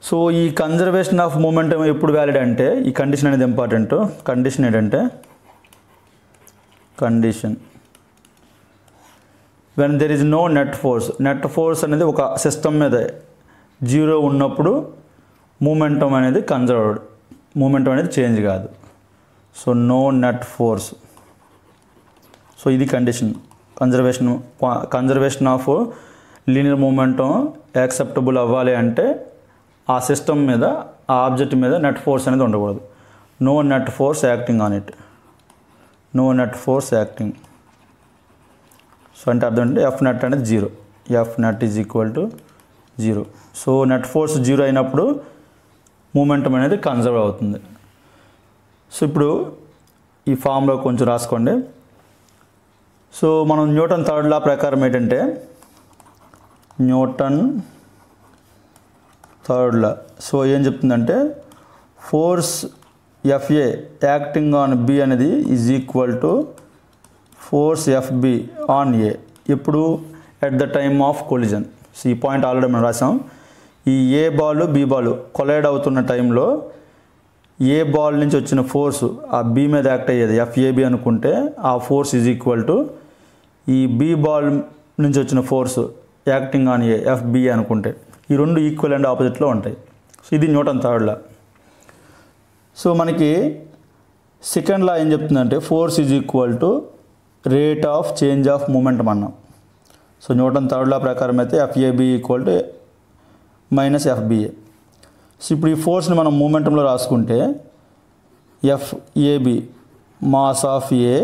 సో ఈ కన్జర్వేషన్ ఆఫ్ మూమెంటం ఎప్పుడు వ్యాలిడ్ అంటే ఈ కండిషన్ అనేది ఇంపార్టెంట్. కండిషన్ ఏంటంటే when there is no net force అనేది ఒక సిస్టమ్ మీద 0 ఉన్నప్పుడు మూమెంటం అనేది కన్జర్వ్డ్, మూమెంటం అనేది చేంజ్ కాదు. So no net force. So ఇది condition. Conservation of linear momentum acceptable అవ్వాలి అంటే ఆ సిస్టమ్ మీద, ఆ ఆబ్జెక్ట్ మీద నెట్ ఫోర్స్ అనేది ఉండకూడదు. No net force acting on it. So అంటే అర్థం అంటే ఎఫ్ నెట్ అనేది 0. F net is equal to 0. So net force 0 అయినప్పుడు మూమెంటం అనేది కన్జర్వ్ అవుతుంది. సో ఇప్పుడు ఈ ఫామ్లో కొంచెం రాసుకోండి. సో మనం న్యూటన్ థర్డ్ లా ప్రకారం ఏంటంటే న్యూటన్ థర్డ్ లా సో ఏం చెప్తుందంటే force FA acting on B అనేది is equal to force FB on A ఎప్పుడు at the time of collision. So ఈ పాయింట్ ఆల్రెడీ మనం రాసాం. ఈ ఏ బాల్ బి బాల్ కొలైడ్ అవుతున్న టైంలో ఏ బాల్ నుంచి వచ్చిన ఫోర్సు ఆ బి మీద యాక్ట్ అయ్యేది FAB అనుకుంటే ఆ ఫోర్స్ ఈజ్ ఈక్వల్ టు ఈ బి బాల్ నుంచి వచ్చిన force acting on a FB అనుకుంటే ఈ రెండు ఈక్వల్ అండ్ ఆపోజిట్లో ఉంటాయి. సో ఇది న్యూటన్ థర్డ్ లా. సో మనకి సెకండ్ లా ఏం చెప్తుందంటే force is equal to rate of change of momentum అన్నాం. సో న్యూటన్ థర్డ్ లా ప్రకారం అయితే FAB equal to minus FBA. So ఇప్పుడు ఈ ఫోర్స్ని మనం మూమెంటంలో రాసుకుంటే FAB mass of A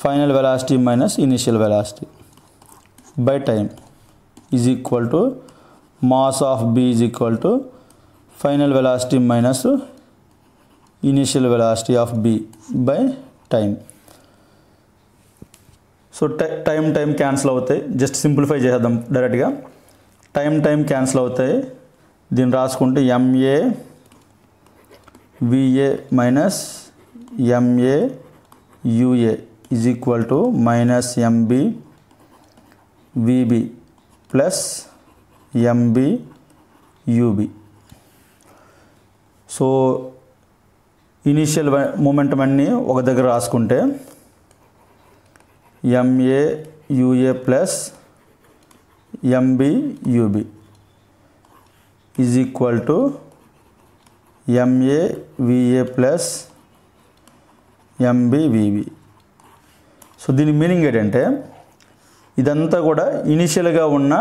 final velocity minus initial velocity by time is equal to mass of B is equal to final velocity minus initial velocity of B by time. So time cancel అవుతాయి. Just simplify చేద్దాం డైరెక్ట్గా. Time cancel అవుతాయి. దీన్ని రాసుకుంటే MA VA minus MA UA is equal to minus MB VB plus MB UB. So initial momentum అన్నీ ఒక దగ్గర రాసుకుంటే MA UA plus MB UB is equal to MA VA plus MB VB. So దీని meaning ఏంటంటే ఇదంతా కూడా ఇనిషియల్గా ఉన్న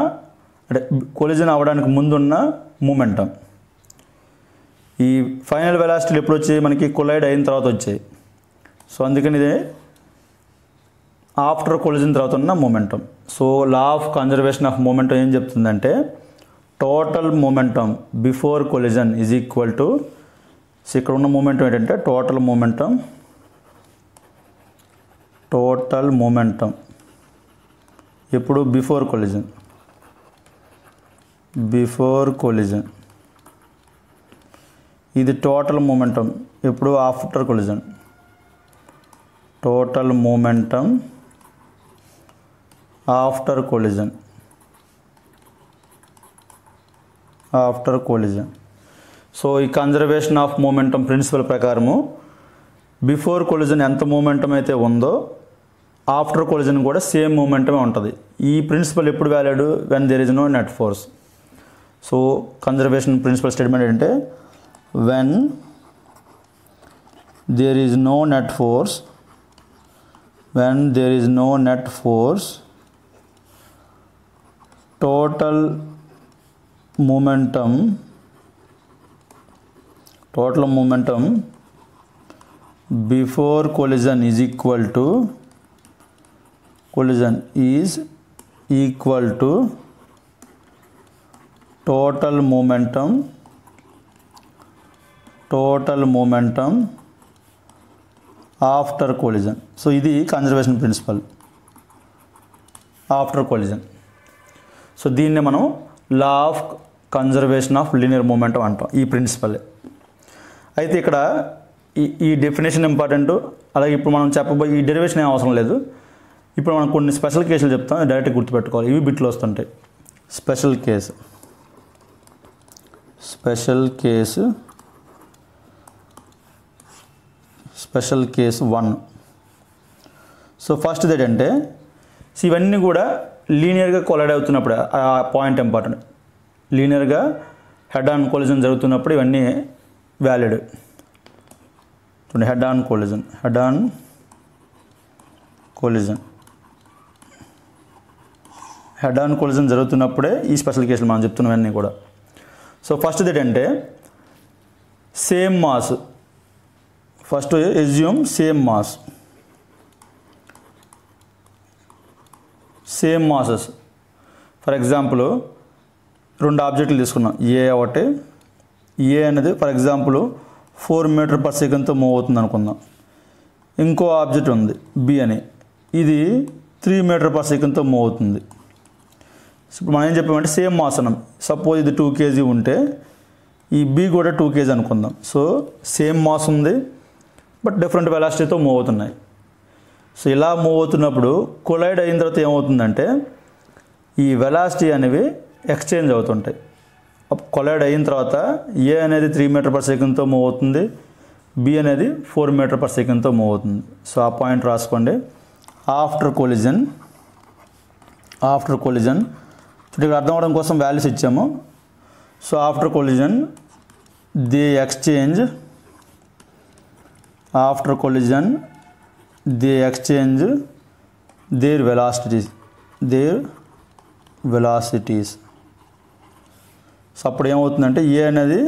అంటే కొలిజన్ అవ్వడానికి ముందున్న మూమెంటం. ఈ ఫైనల్ వెలాసిటీలు ఎప్పుడు వచ్చాయి మనకి కొలైడ్ అయిన తర్వాత వచ్చాయి. సో అందుకని ఇది ఆఫ్టర్ కొలిజన్ తర్వాత ఉన్న momentum. So law of conservation of momentum ఏం చెప్తుందంటే total momentum before collision is equal to so ఇక్కడ ఉన్న మూమెంటం ఏంటంటే టోటల్ మూమెంటం ఎప్పుడు బిఫోర్ కొలిజన్ ఇది టోటల్ మూమెంటం ఎప్పుడు after collision. Total momentum after collision. So ఈ కన్జర్వేషన్ ఆఫ్ మూమెంటం ప్రిన్సిపల్ ప్రకారము బిఫోర్ కొలిజన్ ఎంత మూమెంటం అయితే ఉందో ఆఫ్టర్ కొలిజన్ కూడా సేమ్ మూమెంటమే ఉంటుంది. ఈ ప్రిన్సిపల్ ఎప్పుడు valid when there is no net force. So conservation principle statement ఏంటంటే when there is no net force total momentum before collision is equal to total momentum after collision. So ఇది conservation principle after collision. So దీన్ని మనం law of conservation of linear momentum అంటాం ఈ principal. అయితే ఇక్కడ ఈ definition important. అలాగే ఇప్పుడు మనం చెప్పబోయే ఈ డెరివేషన్ ఏం అవసరం లేదు. ఇప్పుడు మనం కొన్ని స్పెషల్ కేసులు చెప్తాం, డైరెక్ట్గా గుర్తుపెట్టుకోవాలి. ఇవి బిట్లు వస్తుంటాయి. Special case 1. సో ఫస్ట్ ఏంటంటే ఇవన్నీ కూడా లీనియర్గా కొలైడ్ అవుతున్నప్పుడు ఆ పాయింట్ ఇంపార్టెంట్. లీనియర్గా హెడ్ ఆన్ కొలిజన్ జరుగుతున్నప్పుడు ఇవన్నీ వ్యాలిడ్. చూడండి, హెడ్ ఆన్ కొలిజన్ జరుగుతున్నప్పుడే ఈ స్పెషల్ కేసులు మనం చెప్తున్నవన్నీ కూడా. సో ఫస్ట్ ఏంటంటే same mass. First assume same masses. For example 2 ఆబ్జెక్టులు తీసుకున్నాం, A ఒకటి ఏ అనేది ఫర్ ఎగ్జాంపుల్ 4 మీటర్ పర్ సెకండ్తో మూవ్ అవుతుంది అనుకుందాం. ఇంకో ఆబ్జెక్ట్ ఉంది బి అని, ఇది 3 మీటర్ పర్ సెకండ్తో మూవ్ అవుతుంది. ఇప్పుడు మనం ఏం చెప్పామంటే సేమ్ మాస్ అన్నాం. సపోజ్ ఇది 2 kg ఉంటే ఈ బి కూడా 2 kg అనుకుందాం. సో సేమ్ మాస్ ఉంది బట్ డిఫరెంట్ వెలాసిటీతో మూవ్ అవుతున్నాయి. సో ఇలా మూవ్ అవుతున్నప్పుడు కొలైడ్ అయిన తర్వాత ఏమవుతుందంటే ఈ వెలాసిటీ అనేవి ఎక్స్చేంజ్ అవుతుంటాయి. కొలైడ్ అయిన తర్వాత ఏ అనేది 3 మీటర్ పర్ సెకండ్తో మూవ్ అవుతుంది, బి అనేది 4 మీటర్ పర్ సెకండ్తో మూవ్ అవుతుంది. సో ఆ పాయింట్ రాసుకోండి. ఆఫ్టర్ కొలిజన్ ఇక్కడ అర్థం అవడం కోసం వాల్యూస్ ఇచ్చాము. So after collision they exchange their velocities. So అప్పుడు ఏమవుతుందంటే ఏ అనేది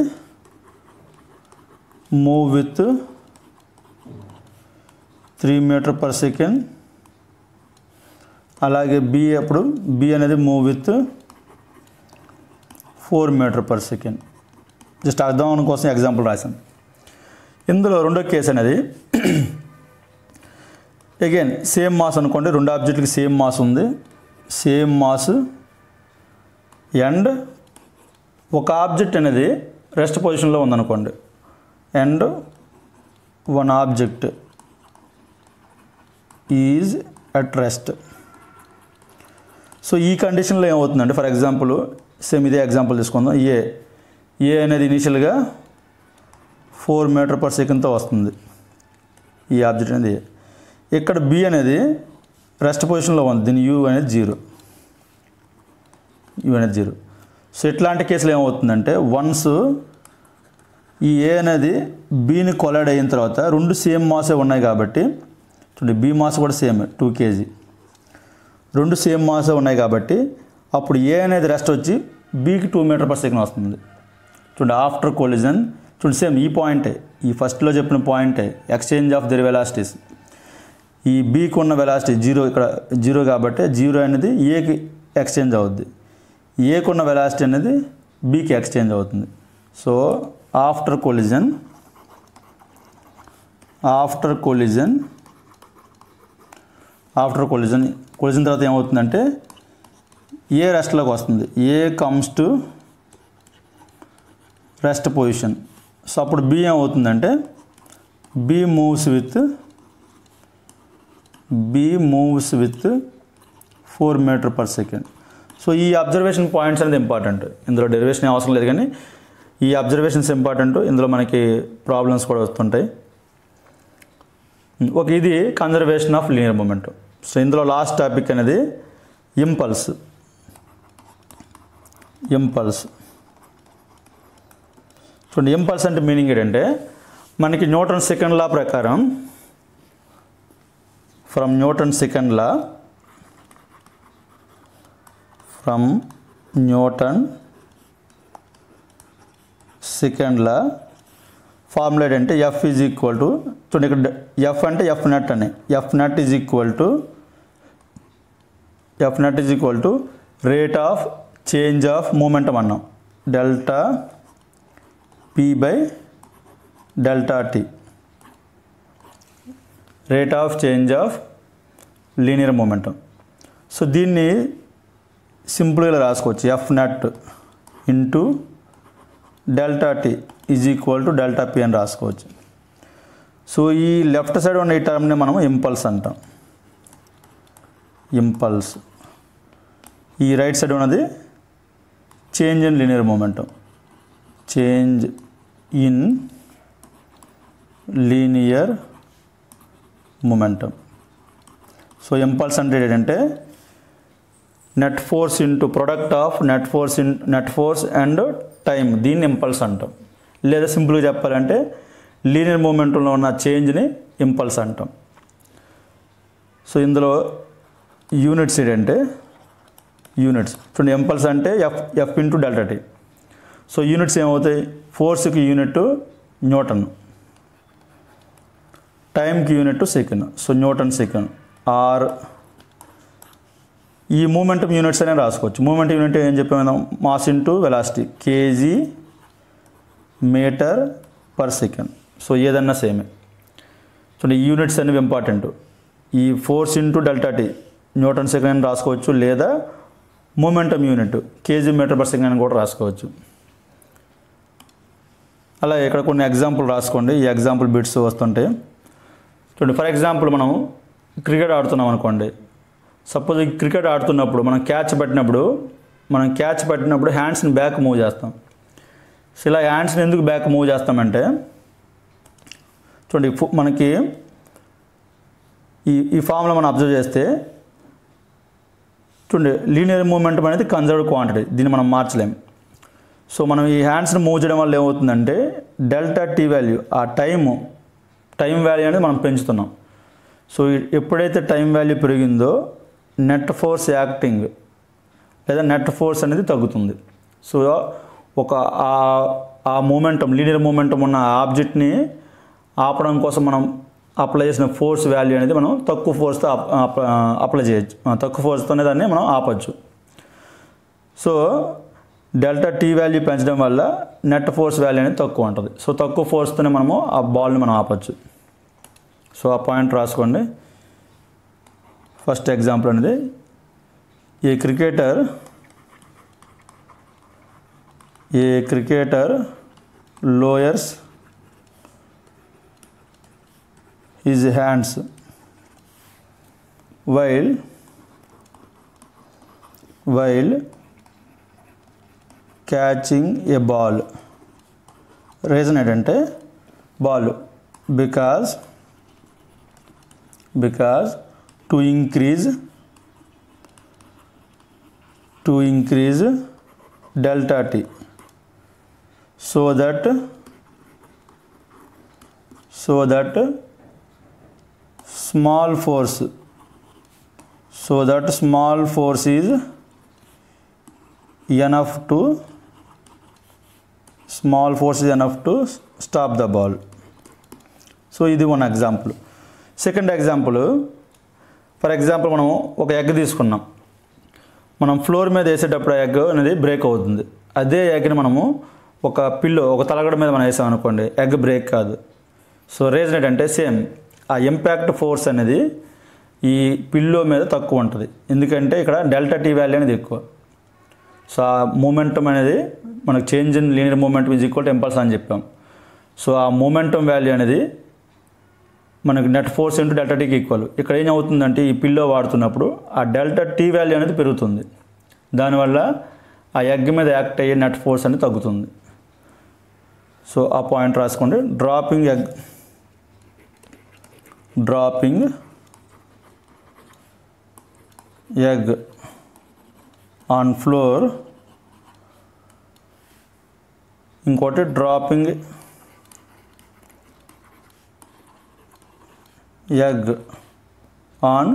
move with 3 metre per second, అలాగే బి అనేది move with 4 metre per second. Just అర్థం అవడం కోసం ఎగ్జాంపుల్ రాశాను. ఇందులో రెండో కేసు అనేది అగైన్ సేమ్ మాస్ అనుకోండి. రెండు ఆబ్జెక్ట్కి సేమ్ మాస్ ఉంది, సేమ్ మాస్ అండ్ ఒక ఆబ్జెక్ట్ అనేది రెస్ట్ పొజిషన్లో ఉందనుకోండి and one object is at rest. So ఈ కండిషన్లో ఏమవుతుందంటే ఫర్ ఎగ్జాంపుల్ సేమ్ ఇదే ఎగ్జాంపుల్ తీసుకుందాం. ఏ అనేది ఇనీషియల్గా 4 మీటర్ పర్ సెకండ్తో వస్తుంది ఈ ఆబ్జెక్ట్ అనేది. ఇక్కడ బి అనేది రెస్ట్ పొజిషన్లో ఉంది, దీని యూ అనేది 0. సో ఇట్లాంటి కేసులో ఏమవుతుందంటే వన్స్ ఈ ఏ అనేది బీని కొలైడ్ అయిన తర్వాత రెండు సేమ్ మాసే ఉన్నాయి కాబట్టి చూడండి, బి మాస్ కూడా సేమ్ 2 kg, రెండు సేమ్ మాసే ఉన్నాయి కాబట్టి అప్పుడు ఏ అనేది రెస్ట్ వచ్చి బీకి 2 మీటర్ పర్ సెకండ్ వస్తుంది. చూడండి ఆఫ్టర్ కొలిజన్ చూడండి సేమ్ ఈ పాయింటే, ఈ ఫస్ట్లో చెప్పిన పాయింటే ఎక్స్చేంజ్ ఆఫ్ దెర్ వెలాసిటీస్. ఈ బీకి ఉన్న వెలాసిటీ 0, ఇక్కడ 0 కాబట్టి 0 అనేది ఏకి ఎక్స్చేంజ్ అవుద్ది, ఏకి ఉన్న వెలాసిటీ అనేది బీకి ఎక్స్చేంజ్ అవుతుంది. సో ఆఫ్టర్ కొలిజన్ తర్వాత ఏమవుతుందంటే ఏ రెస్ట్లోకి వస్తుంది, A comes to rest position. So అప్పుడు బి ఏమవుతుందంటే B moves with 4 metre per second. So ఈ అబ్జర్వేషన్ పాయింట్స్ అనేది ఇంపార్టెంట్. ఇందులో డెరివేషన్ అవసరం లేదు కానీ ఈ అబ్జర్వేషన్స్ ఇంపార్టెంట్. ఇందులో మనకి ప్రాబ్లమ్స్ కూడా వస్తుంటాయి. ఇది conservation of linear momentum. So ఇందులో లాస్ట్ టాపిక్ అనేది ఇంపల్స్. చూడండి ఇంపల్స్ అంటే మీనింగ్ ఏంటంటే మనకి న్యూటన్ సెకండ్ లా ప్రకారం from Newton second law formula ఏంటంటే ఎఫ్ ఈజ్ ఈక్వల్ టు చూడండి ఇక్కడ ఎఫ్ అంటే ఎఫ్ నెట్ అని, F net is equal to rate of change of momentum అన్నాం, delta P by delta T, rate of change of linear momentum. So దీన్ని సింపుల్గా రాసుకోవచ్చు, F net into delta T is equal to delta P అని రాసుకోవచ్చు. So ఈ left side ఉన్న ఈ టర్మ్ని మనం ఇంపల్స్ అంటాం, ఇంపల్స్. ఈ రైట్ సైడ్ ఉన్నది change in linear momentum, change in linear momentum. So impulse అంటే ఏంటంటే net force into product of net force and time, దీన్ని ఇంపల్స్ అంటాం. లేదా సింపుల్గా చెప్పాలంటే లీనియర్ మూమెంటంలో ఉన్న చేంజ్ని ఇంపల్స్ అంటాం. సో ఇందులో యూనిట్స్ ఏంటంటే చూడండి ఇంపల్స్ అంటే F into delta T. So units ఏమవుతాయి, ఫోర్స్కి యూనిట్ న్యూటన్, టైంకి unit second. So Newton second are ఈ మూమెంటం యూనిట్స్ అనే రాసుకోవచ్చు. మూమెంటం యూనిట్ ఏం చెప్పాము, mass into velocity, KG metre per second. So ఏదన్నా సేమే. చూడండి యూనిట్స్ అనేవి ఇంపార్టెంట్. ఈ force into delta T Newton second అని రాసుకోవచ్చు, లేదా momentum unit KG metre per second అని కూడా రాసుకోవచ్చు. అలా ఇక్కడ కొన్ని ఎగ్జాంపుల్ రాసుకోండి. ఈ ఎగ్జాంపుల్ బిట్స్ వస్తుంటాయి. చూడండి ఫర్ ఎగ్జాంపుల్ మనం క్రికెట్ ఆడుతున్నాం అనుకోండి. సపోజ్ క్రికెట్ ఆడుతున్నప్పుడు మనం క్యాచ్ పట్టినప్పుడు హ్యాండ్స్ని బ్యాక్ మూవ్ చేస్తాం. సో ఇలా హ్యాండ్స్ని ఎందుకు బ్యాక్ మూవ్ చేస్తామంటే చూడండి మనకి ఈ ఫామ్లో మనం అబ్జర్వ్ చేస్తే చూడండి లీనియర్ మూమెంటం అనేది కన్జర్వ్డ్ క్వాంటిటీ, దీన్ని మనం మార్చలేము. సో మనం ఈ హ్యాండ్స్ని మూవ్ చేయడం వల్ల ఏమవుతుందంటే డెల్టా టీ వాల్యూ, ఆ టైం వాల్యూ అనేది మనం పెంచుతున్నాం. సో ఎప్పుడైతే టైం వాల్యూ పెరిగిందో నెట్ ఫోర్స్ యాక్టింగ్ లేదా నెట్ ఫోర్స్ అనేది తగ్గుతుంది. సో ఒక ఆ మూమెంటం లీనియర్ మూమెంటం ఉన్న ఆబ్జెక్ట్ని ఆపడం కోసం మనం అప్లై చేసిన ఫోర్స్ వాల్యూ అనేది మనం తక్కువ ఫోర్స్తో అప్లై చేయొచ్చు, తక్కువ ఫోర్స్తోనే దాన్ని మనం ఆపచ్చు. సో డెల్టా టీ వాల్యూ పెంచడం వల్ల నెట్ ఫోర్స్ వాల్యూ అనేది తక్కువ ఉంటుంది. సో తక్కువ ఫోర్స్తోనే మనము ఆ బాల్ని మనం ఆపచ్చు. సో ఆ పాయింట్ రాసుకోండి. ఫస్ట్ ఎగ్జాంపుల్ అనేది a cricketer lowers his hands while catching a ball. Reason ఏంటంటే ball because to increase delta t so that small force is enough to stop the ball. So ఇది one example. Second example, for example మనం ఒక egg తీసుకున్నాం. మనం floor మీద వేసేటప్పుడు egg అనేది break అవుతుంది. అదే ఎగ్ని మనము ఒక తలగడ మీద మనం వేసాం అనుకోండి, ఎగ్ బ్రేక్ కాదు. సో రీజన్ ఏంటంటే సేమ్, ఆ ఇంపాక్ట్ ఫోర్స్ అనేది ఈ పిల్లో మీద తక్కువ ఉంటుంది. ఎందుకంటే ఇక్కడ డెల్టా టీ వాల్యూ అనేది ఎక్కువ. సో ఆ మూమెంటం అనేది మనకు change in linear momentum is equal to impulse అని చెప్పాం. సో ఆ మూమెంటం వాల్యూ అనేది మనకు నెట్ ఫోర్స్ ఇంటూ డెల్టా టీకి ఈక్వల్. ఇక్కడ ఏం అవుతుందంటే ఈ పిల్లో వాడుతున్నప్పుడు ఆ డెల్టా టీ వాల్యూ అనేది పెరుగుతుంది. దానివల్ల ఆ ఎగ్ మీద యాక్ట్ అయ్యే నెట్ ఫోర్స్ అనేది తగ్గుతుంది. సో ఆ పాయింట్ రాసుకోండి. డ్రాపింగ్ egg on floor, ఇంకోటి dropping egg on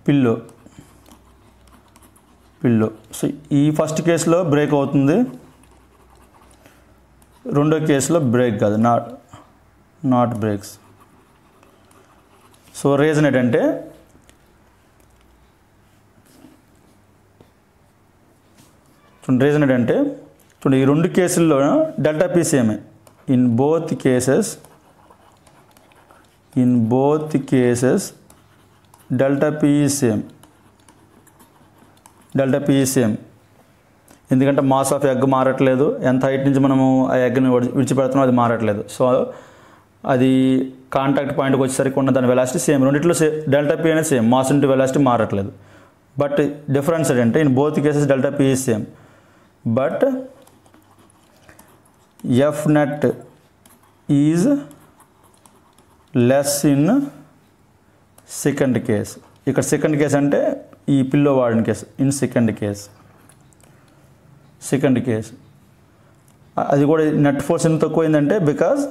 pillow. So ఈ ఫస్ట్ కేసులో బ్రేక్ అవుతుంది, రెండో కేసులో బ్రేక్ కాదు, నాట్ బ్రేక్స్. సో రీజన్ ఏంటంటే చూడండి ఈ రెండు కేసుల్లో డెల్టా పీ సేమే. In both cases delta P same. ఎందుకంటే మాస్ ఆఫ్ ఎగ్ మారట్లేదు, ఎంత హైట్ నుంచి మనము ఆ ఎగ్ని విడిచిపెడుతున్నాం అది మారట్లేదు. సో అది కాంటాక్ట్ పాయింట్కి వచ్చేసరికి ఉన్న దాని వెలాసిటీ సేమ్. రెండిట్లో డెల్టా పీ అనేది సేమ్, మాస్ ఇంటూ వెలాసిటీ మారట్లేదు. బట్ డిఫరెన్స్ ఏంటంటే in both cases delta P is same, but F net is less in second case. ఇక్కడ సెకండ్ కేస్ అంటే ఈ పిల్లో వాడిన కేసు. ఇన్ సెకండ్ కేస్ అది కూడా నెట్ ఫోర్స్ ఎంత తక్కువైందంటే because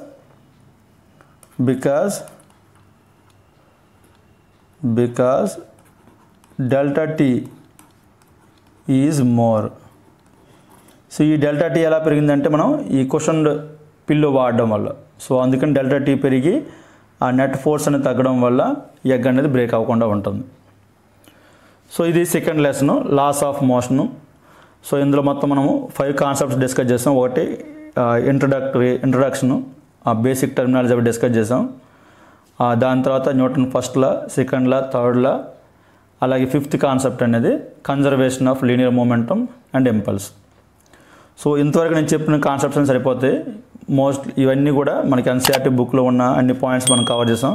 delta T is more. So ఈ డెల్టా టీ ఎలా పెరిగిందంటే మనం ఈ క్వశ్చన్ పిల్లో వాడడం వల్ల. సో అందుకని డెల్టా టీ పెరిగి ఆ నెట్ ఫోర్స్ అనేది తగ్గడం వల్ల ఎగ్ అనేది బ్రేక్ అవ్వకుండా ఉంటుంది. సో ఇది second lesson, laws of motion. So ఇందులో మొత్తం మనము 5 కాన్సెప్ట్స్ డిస్కస్ చేస్తాం. ఒకటి ఇంట్రడక్షను బేసిక్ టర్మినాలజీ అవి డిస్కస్ చేసాం. దాని తర్వాత Newton first law, second law, third law, అలాగే ఫిఫ్త్ కాన్సెప్ట్ అనేది conservation of linear momentum and impulse. So ఇంతవరకు నేను చెప్పిన కాన్సెప్ట్స్ అని సరిపోతాయి. ఇవన్నీ కూడా మనకి ఎన్సీఆర్టీ బుక్లో ఉన్న అన్ని పాయింట్స్ మనం కవర్ చేసాం.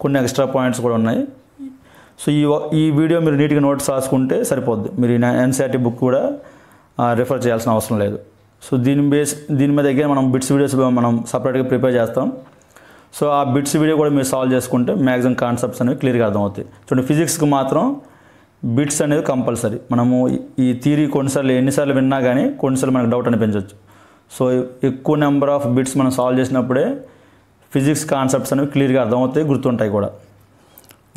కొన్ని ఎక్స్ట్రా పాయింట్స్ కూడా ఉన్నాయి. సో ఈ వీడియో మీరు నీట్గా నోట్స్ రాసుకుంటే సరిపోద్ది. మీరు ఎన్సీఆర్టీ బుక్ కూడా రిఫర్ చేయాల్సిన అవసరం లేదు. సో దీని మీద దగ్గర మనం బిట్స్ వీడియోస్ మనం సపరేట్గా ప్రిపేర్ చేస్తాం. సో ఆ బిట్స్ వీడియో కూడా మీరు సాల్వ్ చేసుకుంటే మ్యాక్సిమం కాన్సెప్ట్స్ అనేవి క్లియర్గా అర్థమవుతాయి. చూడండి, ఫిజిక్స్కి మాత్రం బిట్స్ అనేది కంపల్సరీ. మనము ఈ థియరీ ఎన్నిసార్లు విన్నా కానీ కొన్నిసార్లు మనకు డౌట్ అనిపించవచ్చు. సో ఎక్కువ నెంబర్ ఆఫ్ బిట్స్ మనం సాల్వ్ చేసినప్పుడే ఫిజిక్స్ కాన్సెప్ట్స్ అనేవి క్లియర్గా అర్థమవుతాయి, గుర్తుంటాయి కూడా.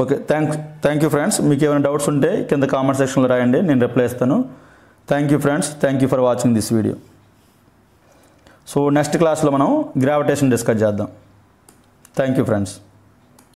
Okay, thank you friends. మీకు ఏమైనా డౌట్స్ ఉంటే కింద కామెంట్ సెక్షన్లో రాయండి, నేను రిప్లై ఇస్తాను. Thank you friends, thank you for watching this video. So next క్లాస్లో మనం గ్రావిటేషన్ డిస్కస్ చేద్దాం. Thank you friends.